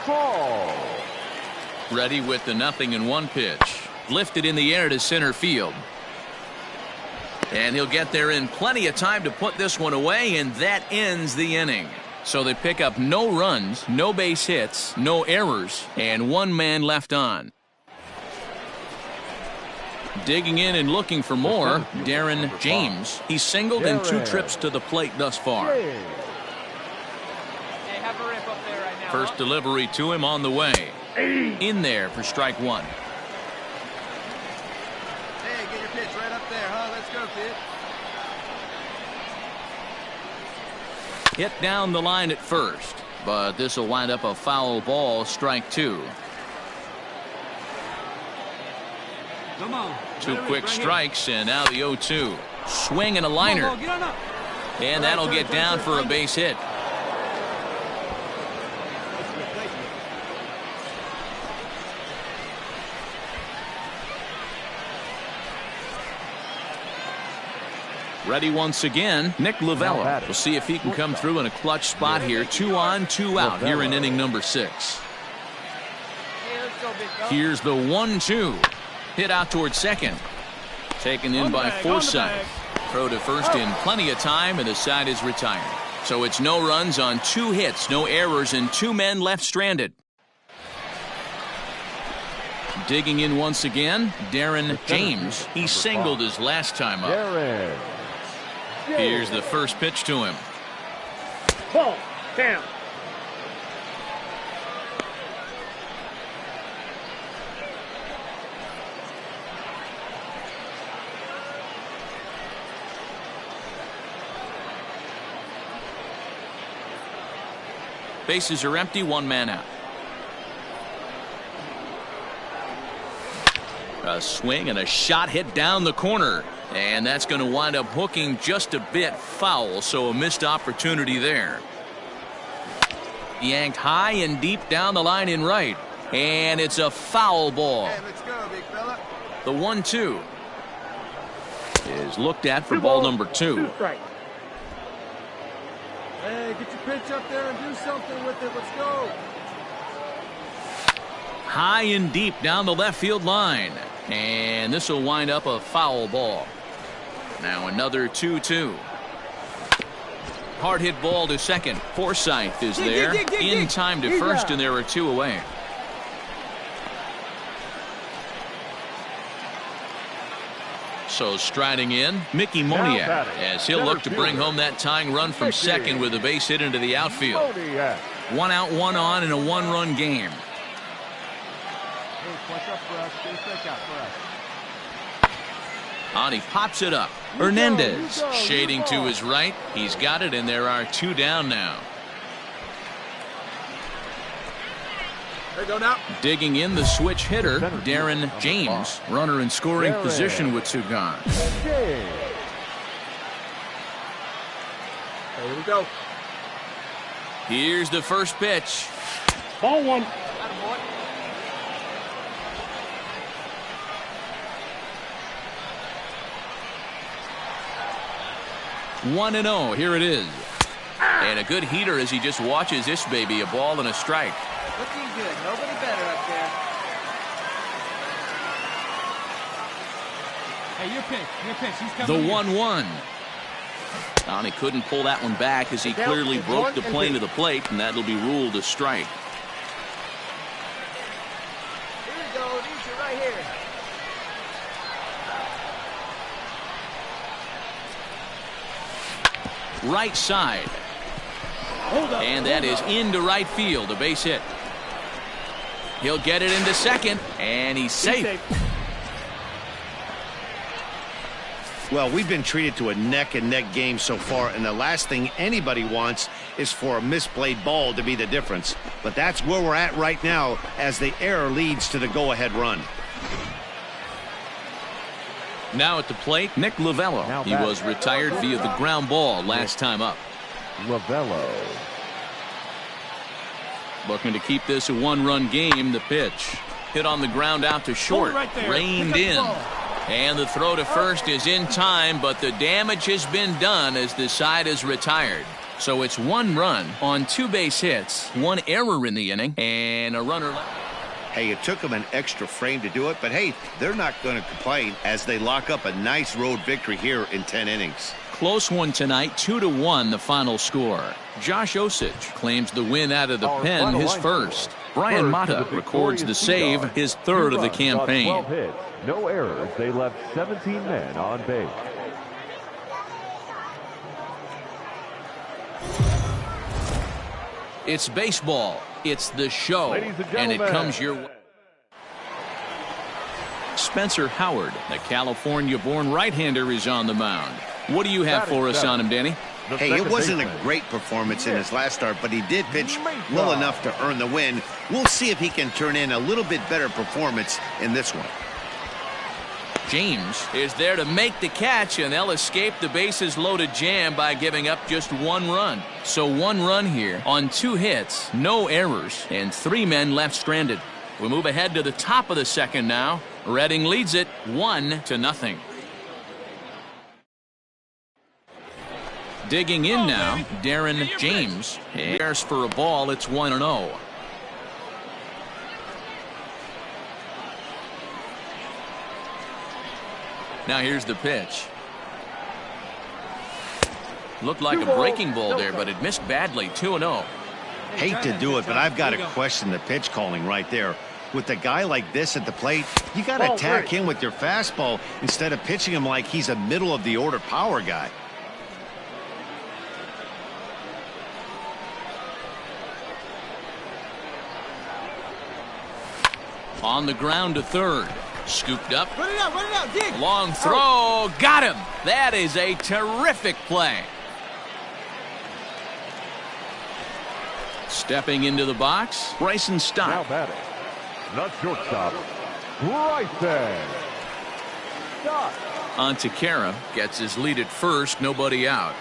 Hall. Ready with the 0-1 pitch. Lifted in the air to center field. And he'll get there in plenty of time to put this one away, and that ends the inning. So they pick up no runs, no base hits, no errors, and 1 man left on. Digging in and looking for more, Darren James. He's singled in 2 trips to the plate thus far. Hey, have a rip up there right now. First delivery to him on the way. In there for strike 1. Hey, get your pitch right up there, huh? Let's go, kid. Hit down the line at first, but this will wind up a foul ball, strike 2. Come on. 2 quick strikes, and now the 0-2. Swing and a liner. Get on up. And that'll get down for a base hit. Ready once again, Nick Lovello. We'll see if he can come through in a clutch spot here. 2 on, 2 out here in inning number 6. Hey, let's go, big dog. Here's the 1-2. Hit out towards second. Taken in by Forsythe. Throw to first in plenty of time, and the side is retired. So it's no runs on 2 hits, no errors, and 2 men left stranded. Digging in once again, Darren James. He singled his last time up. Darren Here's the first pitch to him. Ball. Down. Bases are empty, one man out. A swing and a shot hit down the corner. And that's going to wind up hooking just a bit foul, so a missed opportunity there. Yanked high and deep down the line in right. And it's a foul ball. Hey, let's go, big fella. The 1-2 is looked at for ball number 2. Hey, get your pitch up there and do something with it. Let's go. High and deep down the left field line. And this will wind up a foul ball. Now another 2-2. Hard hit ball to second. Forsythe is there. In time to first, and there are 2 away. So striding in, Mickey Moniak, as he'll look to bring home that tying run from second with a base hit into the outfield. 1 out, 1 on in a 1-run game. On he pops it up. Hernandez shading to his right. He's got it, and there are 2 down now. Digging in the switch hitter, Darren James. Runner in scoring position with 2 gone. Here we go. Here's the first pitch. Ball 1. 1-0. Here it is. And a good heater as he just watches this baby. A ball and a strike. Looking good. Nobody better up there. Hey, your pitch. He's The coming. 1-1. He couldn't pull that one back as he clearly broke the plane to the plate, and that'll be ruled a strike. Here we go. These are right here. Right side. And that is into right field. A base hit. He'll get it into second, and he's safe. Well, we've been treated to a neck-and-neck game so far, and the last thing anybody wants is for a misplayed ball to be the difference. But that's where we're at right now as the error leads to the go-ahead run. Now at the plate, Nick Lovello. He was retired via the ground ball last time up. Lovello. Looking to keep this a 1-run game. The pitch. Hit on the ground out to short. Right there. Reined in. And the throw to first is in time, but the damage has been done as the side is retired. So it's 1 run on 2 base hits, 1 error in the inning, and a runner left. Hey, it took them an extra frame to do it, but hey, they're not going to complain as they lock up a nice road victory here in 10 innings. Close one tonight, 2-1 the final score. Josh Osich claims the win out of the pen, his first. Brian Mata records the save, his 3rd of the campaign. 12 hits, no errors. They left 17 men on base. It's baseball. It's the show, and it comes your way. Spencer Howard, the California-born right-hander, is on the mound. What do you have for us on him, Danny? Hey, it wasn't a great performance in his last start, but he did pitch well enough to earn the win. We'll see if he can turn in a little bit better performance in this one. James is there to make the catch, and they'll escape the bases-loaded jam by giving up just 1 run. So 1 run here on 2 hits, no errors, and 3 men left stranded. We move ahead to the top of the second now. Reading leads it 1-0. Digging in now, Darren James. Airs for a ball. It's 1-0. Now here's the pitch. Looked like a breaking ball there, but it missed badly. 2-0. Hate to do it, but I've got to question the pitch calling right there. With a guy like this at the plate, you got to attack him with your fastball instead of pitching him like he's a middle-of-the-order power guy. On the ground to third. Scooped up. Run it out, dig! Long throw. Got him. That is a terrific play. Stepping into the box, Bryson Now Stott. batting, the shortstop, Bryson Stott. On to Kara. Gets his lead at first. Nobody out.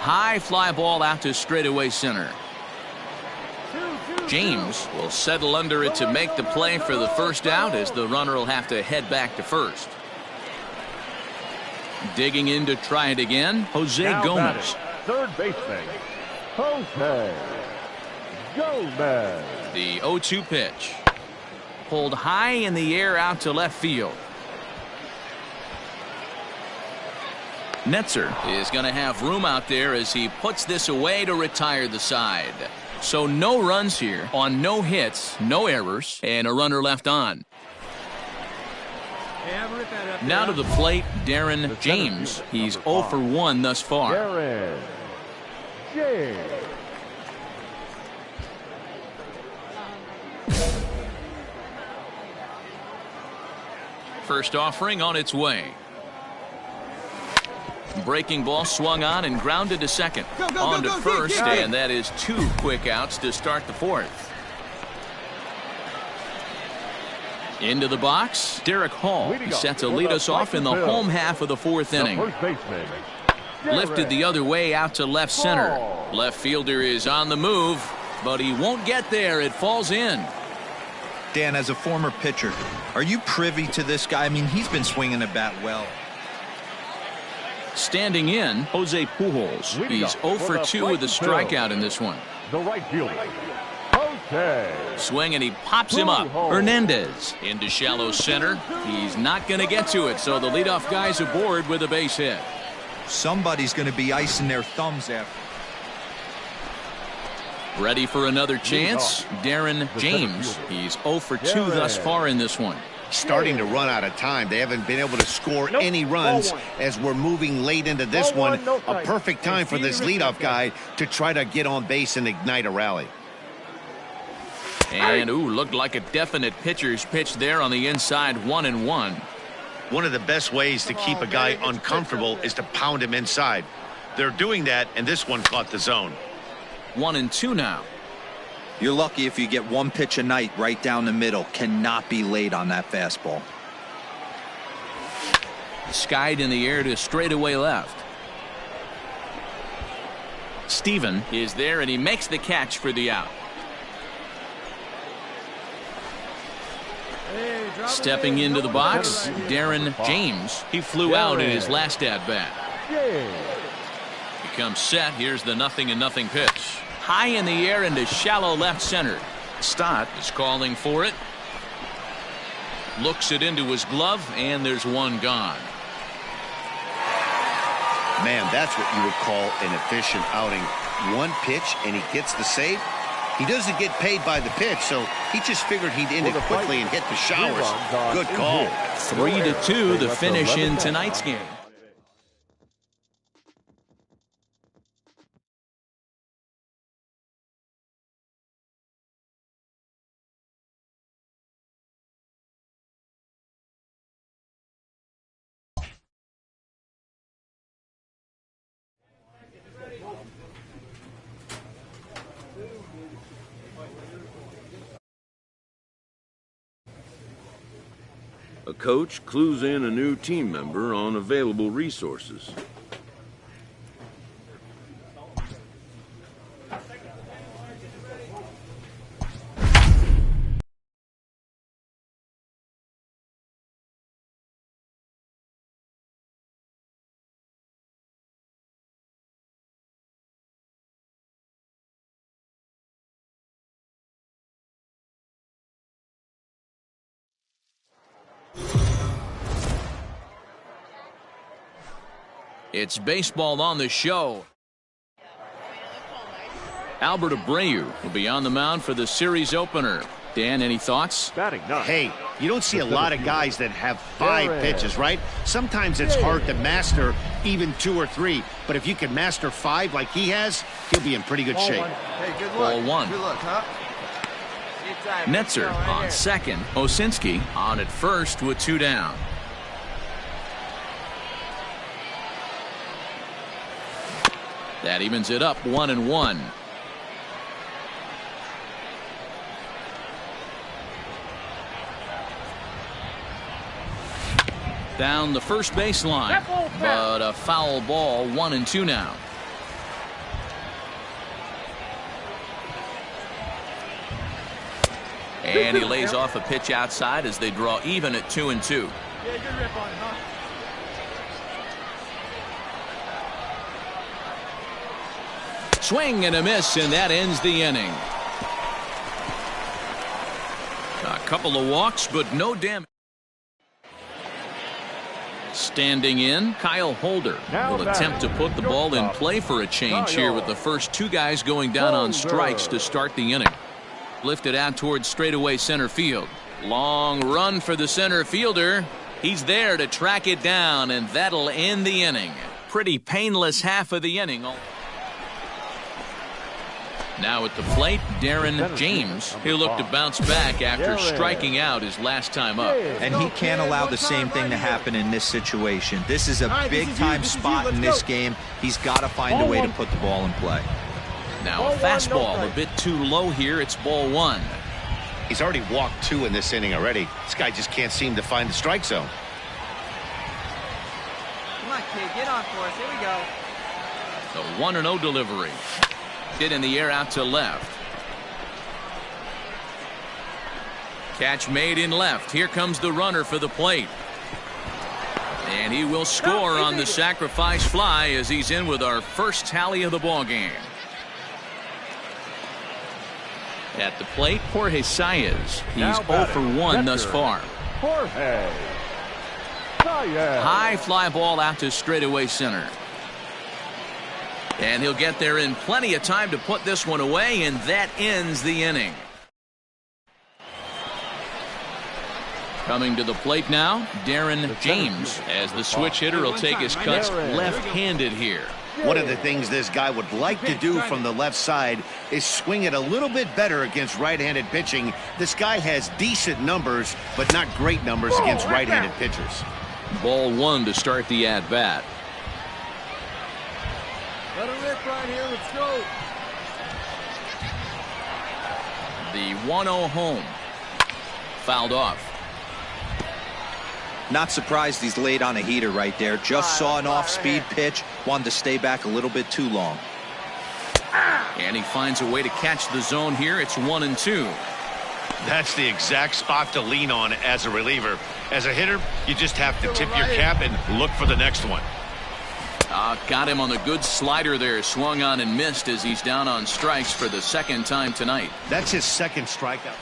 High fly ball out to straightaway center. James will settle under it to make the play for the first out, as the runner will have to head back to first. Digging in to try it again, Jose Now Gomez. batting, third baseman, Jose Gomez. The 0-2 pitch. Pulled high in the air out to left field. Netzer is going to have room out there as he puts this away to retire the side. So no runs here on no hits, no errors, and a runner left on. Now to the plate, Darren James. He's 0 for 1 thus far. Darren James. First offering on its way. Breaking ball swung on and grounded to second. On to first, and that is 2 quick outs to start the fourth. Into the box, Derek Hall. He's set to lead us off in the home half of the fourth inning. First baseman, Lifted the other way out to left center. Left fielder is on the move, but he won't get there. It falls in. Dan, as a former pitcher, are you privy to this guy? I mean, he's been swinging the bat well. Standing in, Jose Pujols. He's 0 for 2 with a strikeout in this one. the right fielder, Jose. Swing and he pops him up. Hernandez into shallow center. He's not going to get to it, so the leadoff guy's aboard with a base hit. Somebody's going to be icing their thumbs after. Ready for another chance, Darren James. He's 0 for 2 thus far in this one. Starting to run out of time. They haven't been able to score any runs as we're moving late into this one. A perfect time for this leadoff guy to try to get on base and ignite a rally. And, ooh, looked like a definite pitcher's pitch there on the inside, 1-1. One of the best ways to keep a guy uncomfortable is to pound him inside. They're doing that, and this one caught the zone. 1-2 now. You're lucky if you get one pitch a night right down the middle. Cannot be late on that fastball. Skied in the air to straightaway left. Steven is there, and he makes the catch for the out. Stepping into the box, Darren James. He flew out in his last at-bat. He comes set. Here's the 0-0 pitch. High in the air into shallow left center. Stott is calling for it. Looks it into his glove, and there's one gone. Man, that's what you would call an efficient outing. One pitch, and he gets the save. He doesn't get paid by the pitch, so he just figured he'd end it quickly and hit the showers. Good call. 3-2, the finish in tonight's game. A coach clues in a new team member on available resources. It's baseball on the show. Albert Abreu will be on the mound for the series opener. Dan, any thoughts? Batting ninth. Hey, you don't see a lot of guys that have 5 pitches, right? Sometimes it's hard to master even 2 or 3. But if you can master 5 like he has, he'll be in pretty good shape. Hey, good luck. Ball 1. Good luck, huh? Netzer on second. Osinski on at first with 2 down. That evens it up 1-1. Down the first baseline, but a foul ball. 1-2 now. And he lays off a pitch outside as they draw even at 2-2. Yeah, good rip on him, huh? Swing and a miss, and that ends the inning. A couple of walks, but no damage. Standing in, Kyle Holder will attempt to put the ball in play for a change here with the first 2 guys going down on strikes to start the inning. Lifted out towards straightaway center field. Long run for the center fielder. He's there to track it down, and that'll end the inning. Pretty painless half of the inning. Now at the plate, Darren James. He'll look to bounce back after striking out his last time up. And he can't allow the same thing to happen in this situation. This is a big-time spot in this game. He's got to find a way to put the ball in play. Now a fastball a bit too low here. It's ball 1. He's already walked 2 in this inning already. This guy just can't seem to find the strike zone. Come on, kid. Get on for us. Here we go. The 1-0 delivery. Hit in the air out to left. Catch made in left. Here comes the runner for the plate. And he will score on the sacrifice fly as he's in with our first tally of the ball game. At the plate, Jorge Saez. He's 0 for 1 thus far. Jorge Saez. High fly ball out to straightaway center. And he'll get there in plenty of time to put this one away, and that ends the inning. Coming to the plate now, Darren James, as the switch hitter will take his cuts left-handed here. One of the things this guy would like to do from the left side is swing it a little bit better against right-handed pitching. This guy has decent numbers, but not great numbers against right-handed pitchers. Ball 1 to start the at-bat. Let him rip right here. Let's go. The 1-0 home. Fouled off. Not surprised he's laid on a heater right there. Just saw an off-speed pitch. Wanted to stay back a little bit too long. And he finds a way to catch the zone here. It's 1-2. That's the exact spot to lean on as a reliever. As a hitter, you just have to tip your cap and look for the next one. Got him on the good slider there. Swung on and missed as he's down on strikes for the 2nd time tonight. That's his 2nd strikeout.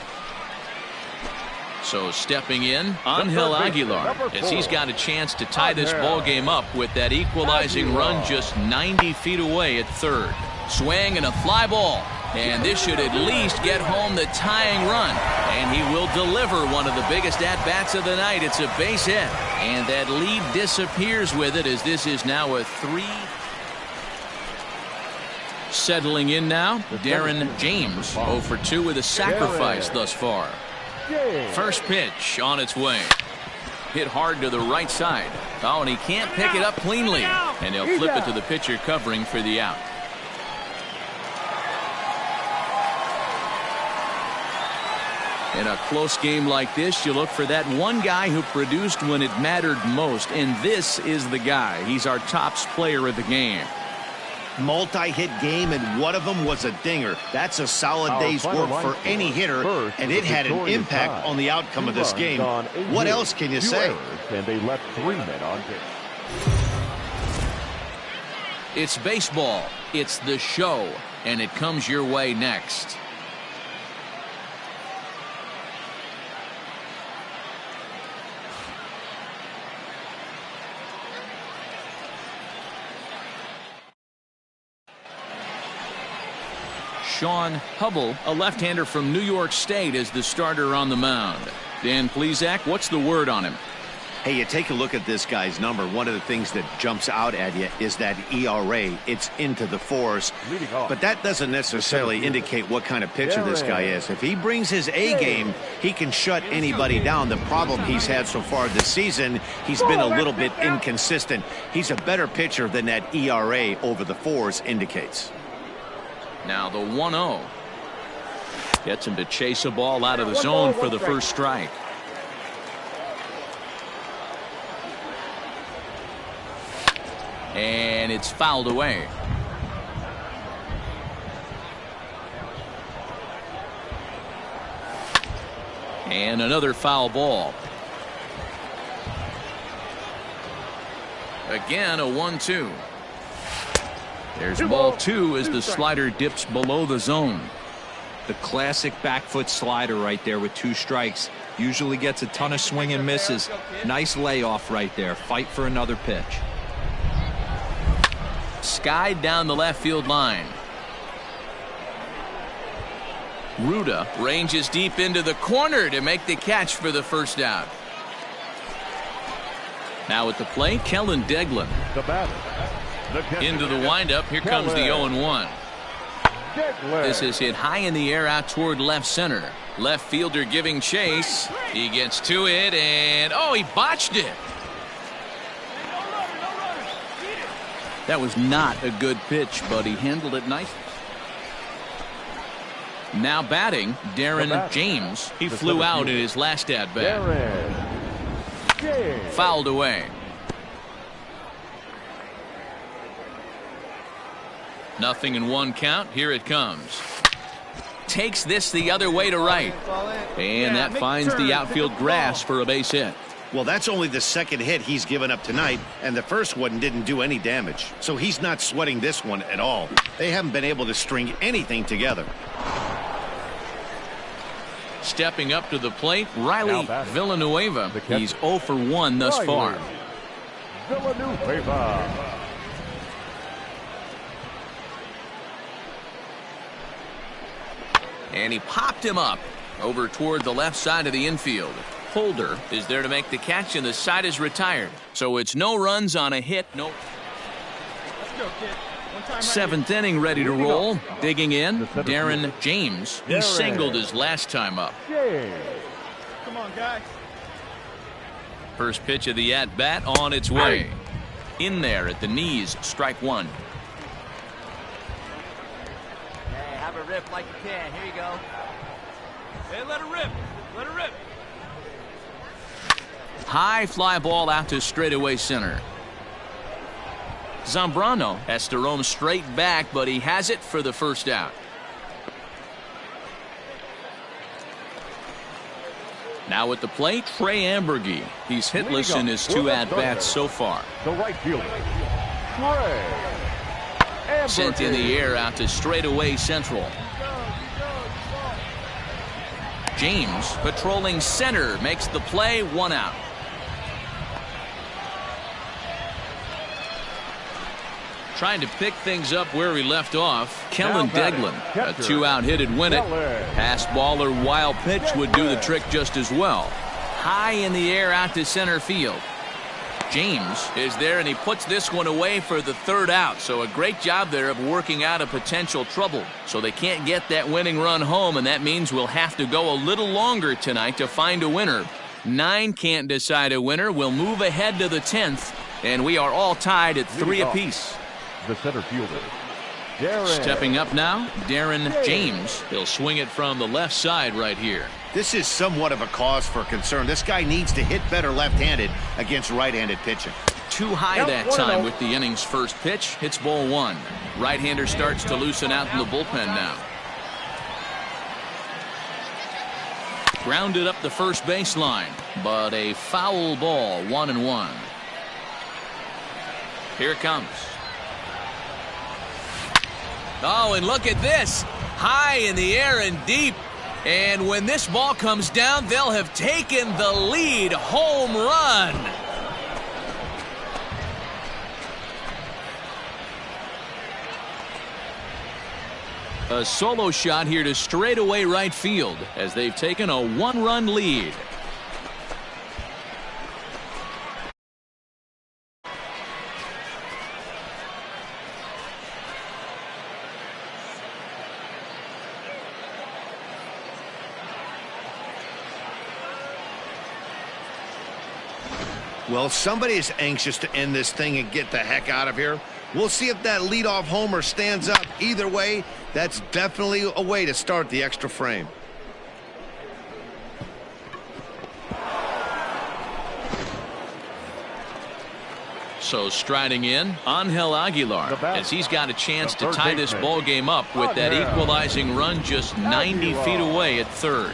So stepping in, Angel Aguilar, as he's got a chance to tie this ball game up with that equalizing run just 90 feet away at third. Swing and a fly ball. And this should at least get home the tying run. And he will deliver one of the biggest at-bats of the night. It's a base hit. And that lead disappears with it as this is now a 3. Settling in now, Darren James, 0 for 2 with a sacrifice thus far. First pitch on its way. Hit hard to the right side. Oh, and he can't pick it up cleanly. And they'll flip it to the pitcher covering for the out. In a close game like this, you look for that one guy who produced when it mattered most, and this is the guy. He's our tops player of the game. Multi-hit game, and one of them was a dinger. That's a solid day's work for any hitter, and it had an impact on the outcome of this game. What else can you say? And they left 3 men on base. It's baseball. It's the show, and it comes your way next. Sean Hubble, a left-hander from New York State, is the starter on the mound. Dan Plesac, what's the word on him? Hey, you take a look at this guy's number. One of the things that jumps out at you is that ERA. It's into the fours. But that doesn't necessarily indicate what kind of pitcher this guy is. If he brings his A game, he can shut anybody down. The problem he's had so far this season, he's been a little bit inconsistent. He's a better pitcher than that ERA over the fours indicates. Now the 1-0. Gets him to chase a ball out of the zone for the first strike. And it's fouled away. And another foul ball. Again, a 1-2. There's ball 2 as the slider dips below the zone. The classic back foot slider right there with 2 strikes. Usually gets a ton of swing and misses. Nice layoff right there. Fight for another pitch. Skied down the left field line. Ruda ranges deep into the corner to make the catch for the first out. Now at the plate, Kellen Deglin. The batter. Into the windup. Here comes the 0-1. This is hit high in the air out toward left center. Left fielder giving chase. He gets to it and he botched it. That was not a good pitch, but he handled it nicely. Now batting, Darren James. He flew out in his last at-bat. Fouled away. Nothing in 1 count. Here it comes. Takes this the other way to right. And that finds the outfield grass for a base hit. Well, that's only the second hit he's given up tonight, and the first one didn't do any damage. So he's not sweating this one at all. They haven't been able to string anything together. Stepping up to the plate, Riley Villanueva. He's 0 for 1 thus far. Villanueva. And he popped him up over toward the left side of the infield. Holder is there to make the catch, and the side is retired. So it's no runs on a hit. No. Let's go, kid. 7th inning ready to roll. Digging in, Darren James. He singled his last time up. Come on, guys. First pitch of the at-bat on its way. In there at the knees, strike 1. Hey, have a rip like you can. Here you go. Hey, let it rip. Let it rip. High fly ball out to straightaway center. Zambrano has to roam straight back, but he has it for the first out. Now at the plate, Trey Ambergy. He's hitless in his 2 at-bats so far. The right fielder, Trey Ambergy. Sent in the air out to straightaway central. James patrolling center makes the play, 1 out. Trying to pick things up where he left off, Kellen Deglin. A 2-out hit would win it. Pass ball or wild pitch would do the trick just as well. High in the air out to center field. James is there, and he puts this one away for the 3rd out. So a great job there of working out a potential trouble. So they can't get that winning run home, and that means we'll have to go a little longer tonight to find a winner. 9 can't decide a winner. We'll move ahead to the 10th, and we are all tied at 3 apiece. The center fielder, Darren. Stepping up now, Darren James. He'll swing it from the left side right here. This is somewhat of a cause for concern. This guy needs to hit better left-handed against right-handed pitching. Too high that time with the inning's first pitch. Hits ball 1. Right-hander starts to loosen out in the bullpen now. Grounded up the first baseline, but a foul ball, 1-1. Here it comes. Oh, and look at this. High in the air and deep. And when this ball comes down, they'll have taken the lead. Home run. A solo shot here to straightaway right field as they've taken a 1-run lead. Well, somebody is anxious to end this thing and get the heck out of here. We'll see if that leadoff homer stands up. Either way, that's definitely a way to start the extra frame. So striding in, Angel Aguilar, as he's got a chance to tie this ball game up with that equalizing run just 90 feet away at third.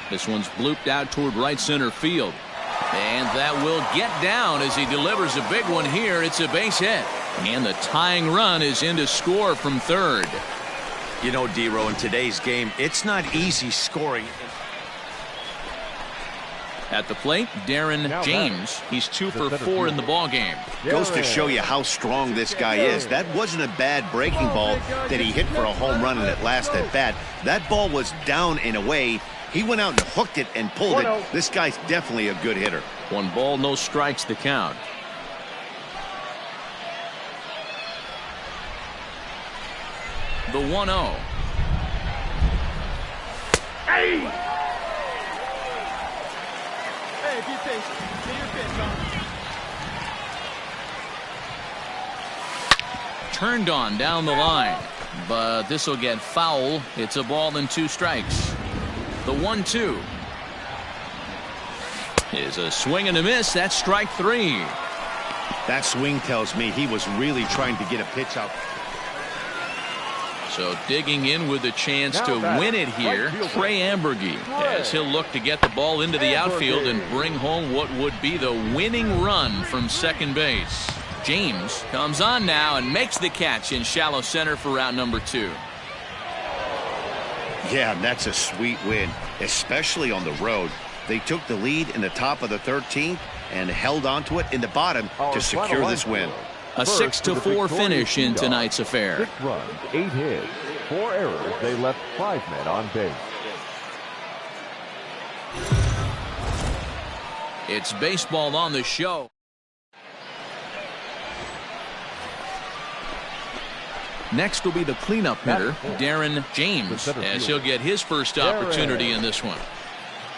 This one's blooped out toward right center field. And that will get down as he delivers a big one here. It's a base hit. And the tying run is in to score from third. You know, D-Row, in today's game, it's not easy scoring. At the plate, Darren James. He's 2 for 4 in the ball game. Goes to show you how strong this guy is. That wasn't a bad breaking ball that he hit for a home run in that last at bat. That ball was down and away. He went out and hooked it and pulled it. This guy's definitely a good hitter. 1 ball, no strikes the count. The 1-0. Hey, be patient. Get your pitch, huh? Turned on down the line, but this will get foul. It's a ball and 2 strikes. The 1-2 is a swing and a miss. That's strike 3. That swing tells me he was really trying to get a pitch out. So digging in with a chance to win it here, Trey Ambergy, as he'll look to get the ball into the outfield and bring home what would be the winning run from second base. James comes on now and makes the catch in shallow center for round number 2. Yeah, that's a sweet win, especially on the road. They took the lead in the top of the 13th and held on to it in the bottom to secure this win. A 6-4 finish in tonight's affair. 6 runs, 8 hits, 4 errors. They left 5 men on base. It's baseball on the show. Next will be the cleanup hitter, Darren James, as he'll get his first opportunity in this one.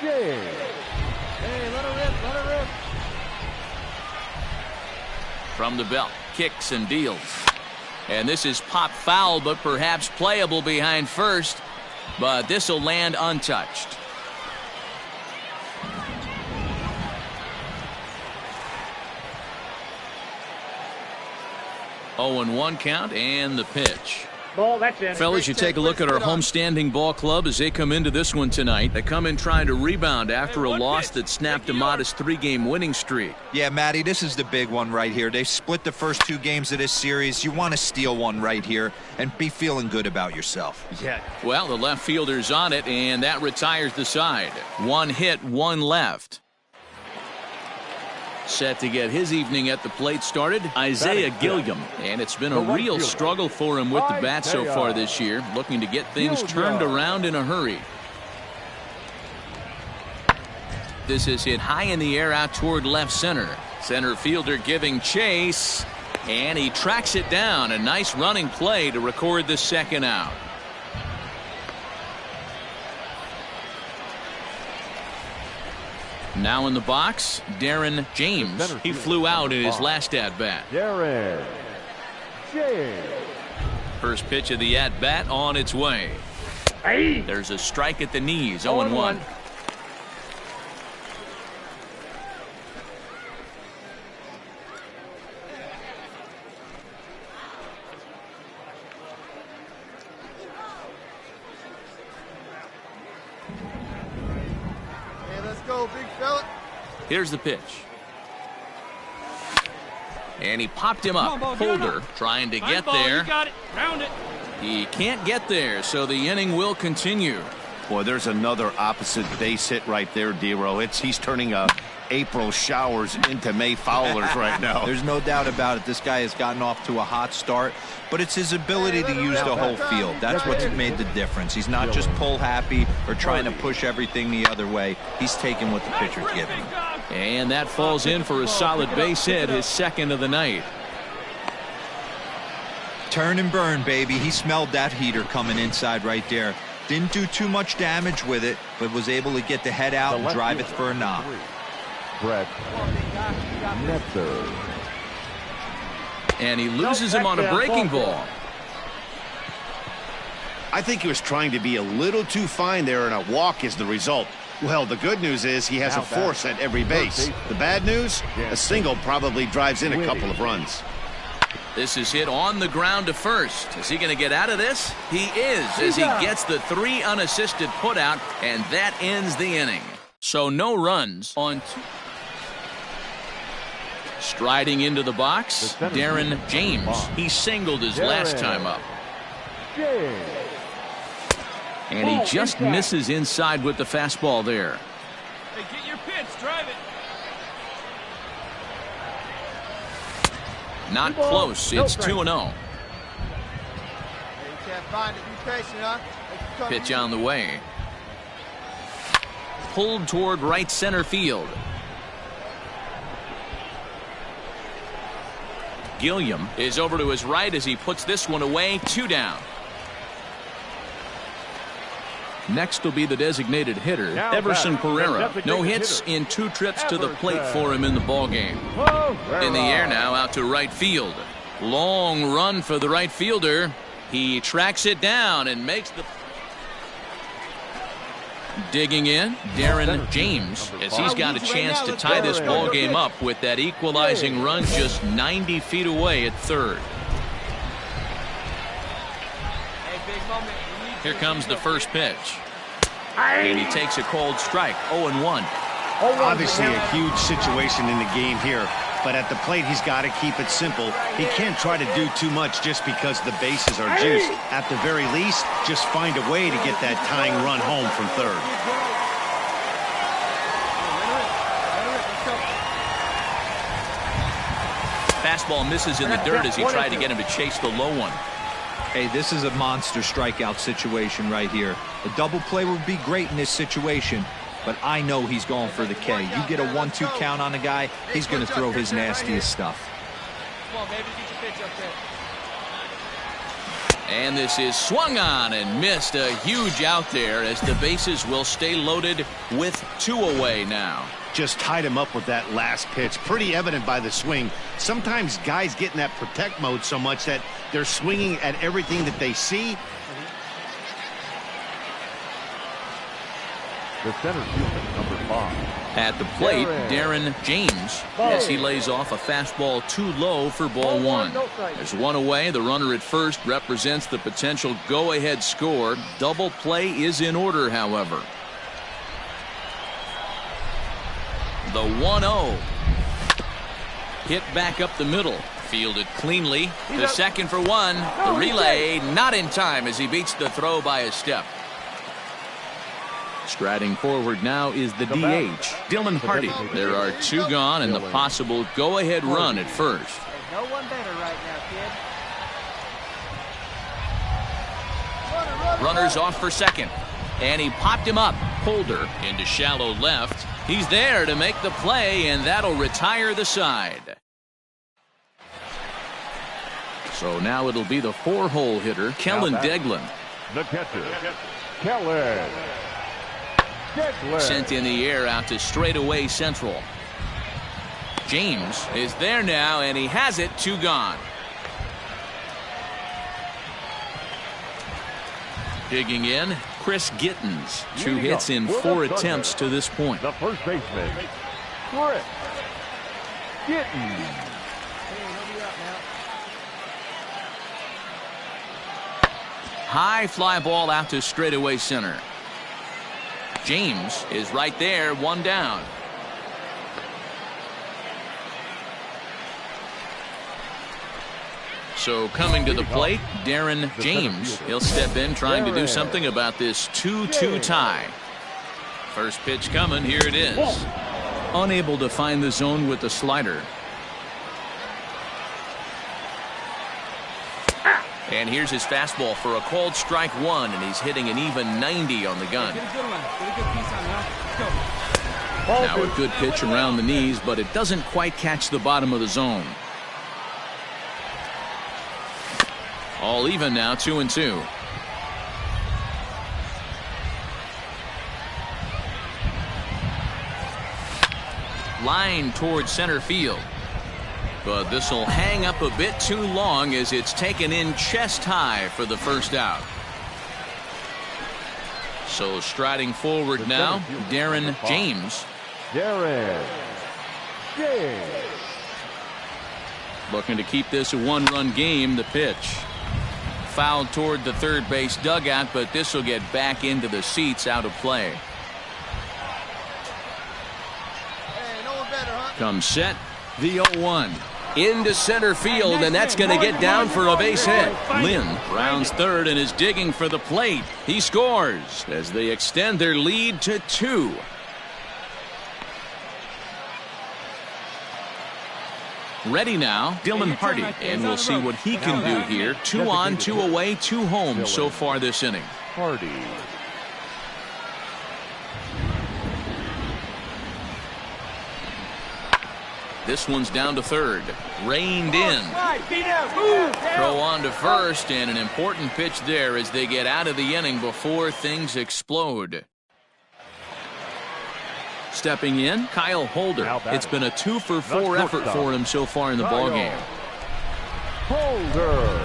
Hey, let her rip, let her rip. From the belt, kicks and deals. And this is pop foul, but perhaps playable behind first. But this will land untouched. Oh, and 1 count and the pitch. Ball, that's it. Fellas, you take a look at our homestanding ball club as they come into this one tonight. They come in trying to rebound after a loss that snapped a modest 3-game winning streak. Yeah, Matty, this is the big one right here. They've split the first 2 games of this series. You want to steal one right here and be feeling good about yourself. Yeah. Well, the left fielder's on it, and that retires the side. 1 hit, 1 left. Set to get his evening at the plate started, Isaiah Gilliam. And it's been a real struggle for him with the bat so far this year, looking to get things turned around in a hurry. This is hit high in the air out toward left center. Center fielder giving chase, and he tracks it down. A nice running play to record the second out. Now in the box, Darren James. He flew out in his last at-bat. Darren James. First pitch of the at-bat on its way. Hey. There's a strike at the knees, 0-1. Go, big fella. Here's the pitch. And he popped him up. Holder trying to get there. You got it. Round it. He can't get there, so the inning will continue. Boy, there's another opposite base hit right there, D-Row. He's turning April showers into May foulers right now. There's no doubt about it. This guy has gotten off to a hot start, but it's his ability to use the whole field. That's what's made the difference. He's not just pull happy or trying to push everything the other way. He's taking what the pitcher's giving him. And that falls in for a solid base hit, his second of the night. Turn and burn, baby. He smelled that heater coming inside right there. Didn't do too much damage with it, but was able to get the head out and drive it for a knock. Brett Netzer. And he loses him on a breaking ball. I think he was trying to be a little too fine there, and a walk is the result. Well, the good news is he has a force at every base. The bad news, a single probably drives in a couple of runs. This is hit on the ground to first. Is he going to get out of this? He is, as he gets the 3 unassisted putout, and that ends the inning. So no runs on 2. Striding into the box, Darren James. He singled his last time up. And he just misses inside with the fastball there. Hey, get your pitch, drive it. Not close. It's 2-0. You can't find it. Be patient, huh? Pitch on the way. Pulled toward right center field. Gilliam is over to his right as he puts this one away. 2 down. Next will be the designated hitter, Everson Pereira. No hits in 2 trips to the plate for him in the ballgame. In the air now, out to right field. Long run for the right fielder. He tracks it down and makes the... Digging in, Darren James, as he's got a chance to tie this ball game up with that equalizing run just 90 feet away at third. Here comes the first pitch. And he takes a cold strike, 0-1. Obviously a huge situation in the game here, but at the plate he's got to keep it simple. He can't try to do too much just because the bases are juiced. At the very least, just find a way to get that tying run home from third. Fastball misses in the dirt as he tried to get him to chase the low one. Hey, this is a monster strikeout situation right here. A double play would be great in this situation, but I know he's going for the K. You get a 1-2 count on a guy, he's going to throw his nastiest stuff. Come on, baby, get your pitch up there. And this is swung on and missed. A huge out there as the bases will stay loaded with 2 away now. Just tied him up with that last pitch. Pretty evident by the swing. Sometimes guys get in that protect mode so much that they're swinging at everything that they see. The center fielder, number 5. At the plate, Darren James, as he lays off a fastball too low for ball 1. There's 1 away. The runner at first represents the potential go-ahead score. Double play is in order, however. The 1-0. Hit back up the middle. Fielded cleanly. The second for 1. The relay not in time as he beats the throw by a step. Striding forward now is the DH, Dylan Hardy. There are 2 gone and the possible go-ahead run at first. No one better right now, kid. Runners off for second. And he popped him up. Holder into shallow left. He's there to make the play, and that'll retire the side. So now it'll be the 4-hole hitter, Kellen Deglin. The catcher, Kellen Deglin. Sent in the air out to straightaway central. James is there now, and he has it. 2 gone. Digging in, Chris Gittens. 2 hits in 4 attempts to this point. The first baseman, Chris Gittens. High fly ball out to straightaway center. James is right there, 1 down. So coming to the plate, Darren James. He'll step in trying to do something about this 2-2 tie. First pitch coming, here it is. Unable to find the zone with the slider. And here's his fastball for a called strike 1, and he's hitting an even 90 on the gun. Get a good one. Get a good piece on that. Let's go. Now a good pitch around the knees, but it doesn't quite catch the bottom of the zone. All even now, 2-2. Line towards center field. But this will hang up a bit too long as it's taken in chest high for the first out. So striding forward now, Darren James. Darren James. Looking to keep this a one-run game. The pitch. Fouled toward the third base dugout, but this will get back into the seats, out of play. Hey, no one better, huh? Comes set, the 0-1. Into center field, and that's going to get down for a base hit. Lynn rounds third and is digging for the plate. He scores as they extend their lead to 2. Ready now, Dylan Hardy, and we'll see what he can do here. 2 on, 2 away, 2 home so far this inning. Hardy. This one's down to third. Reined in. Throw on to first, and an important pitch there as they get out of the inning before things explode. Stepping in, Kyle Holder. It's been a 2-for-4 effort for him so far in the ballgame. Holder.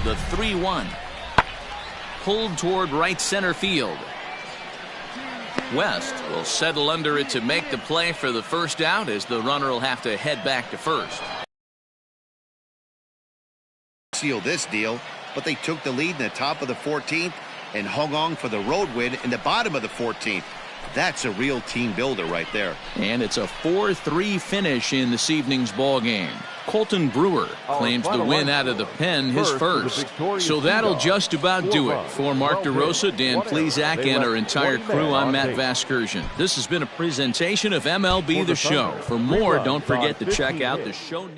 The 3-1. Pulled toward right center field. West will settle under it to make the play for the first out, as the runner will have to head back to first. Seal this deal, but they took the lead in the top of the 14th and hung on for the road win in the bottom of the 14th. That's a real team builder right there. And it's a 4-3 finish in this evening's ball game. Colton Brewer claims the win out of the pen, his first. So that'll just about do it. For Mark DeRosa, Dan Plesac, and our entire crew, I'm Matt Vasgersian. This has been a presentation of MLB The Show. For more, don't forget to check out the show.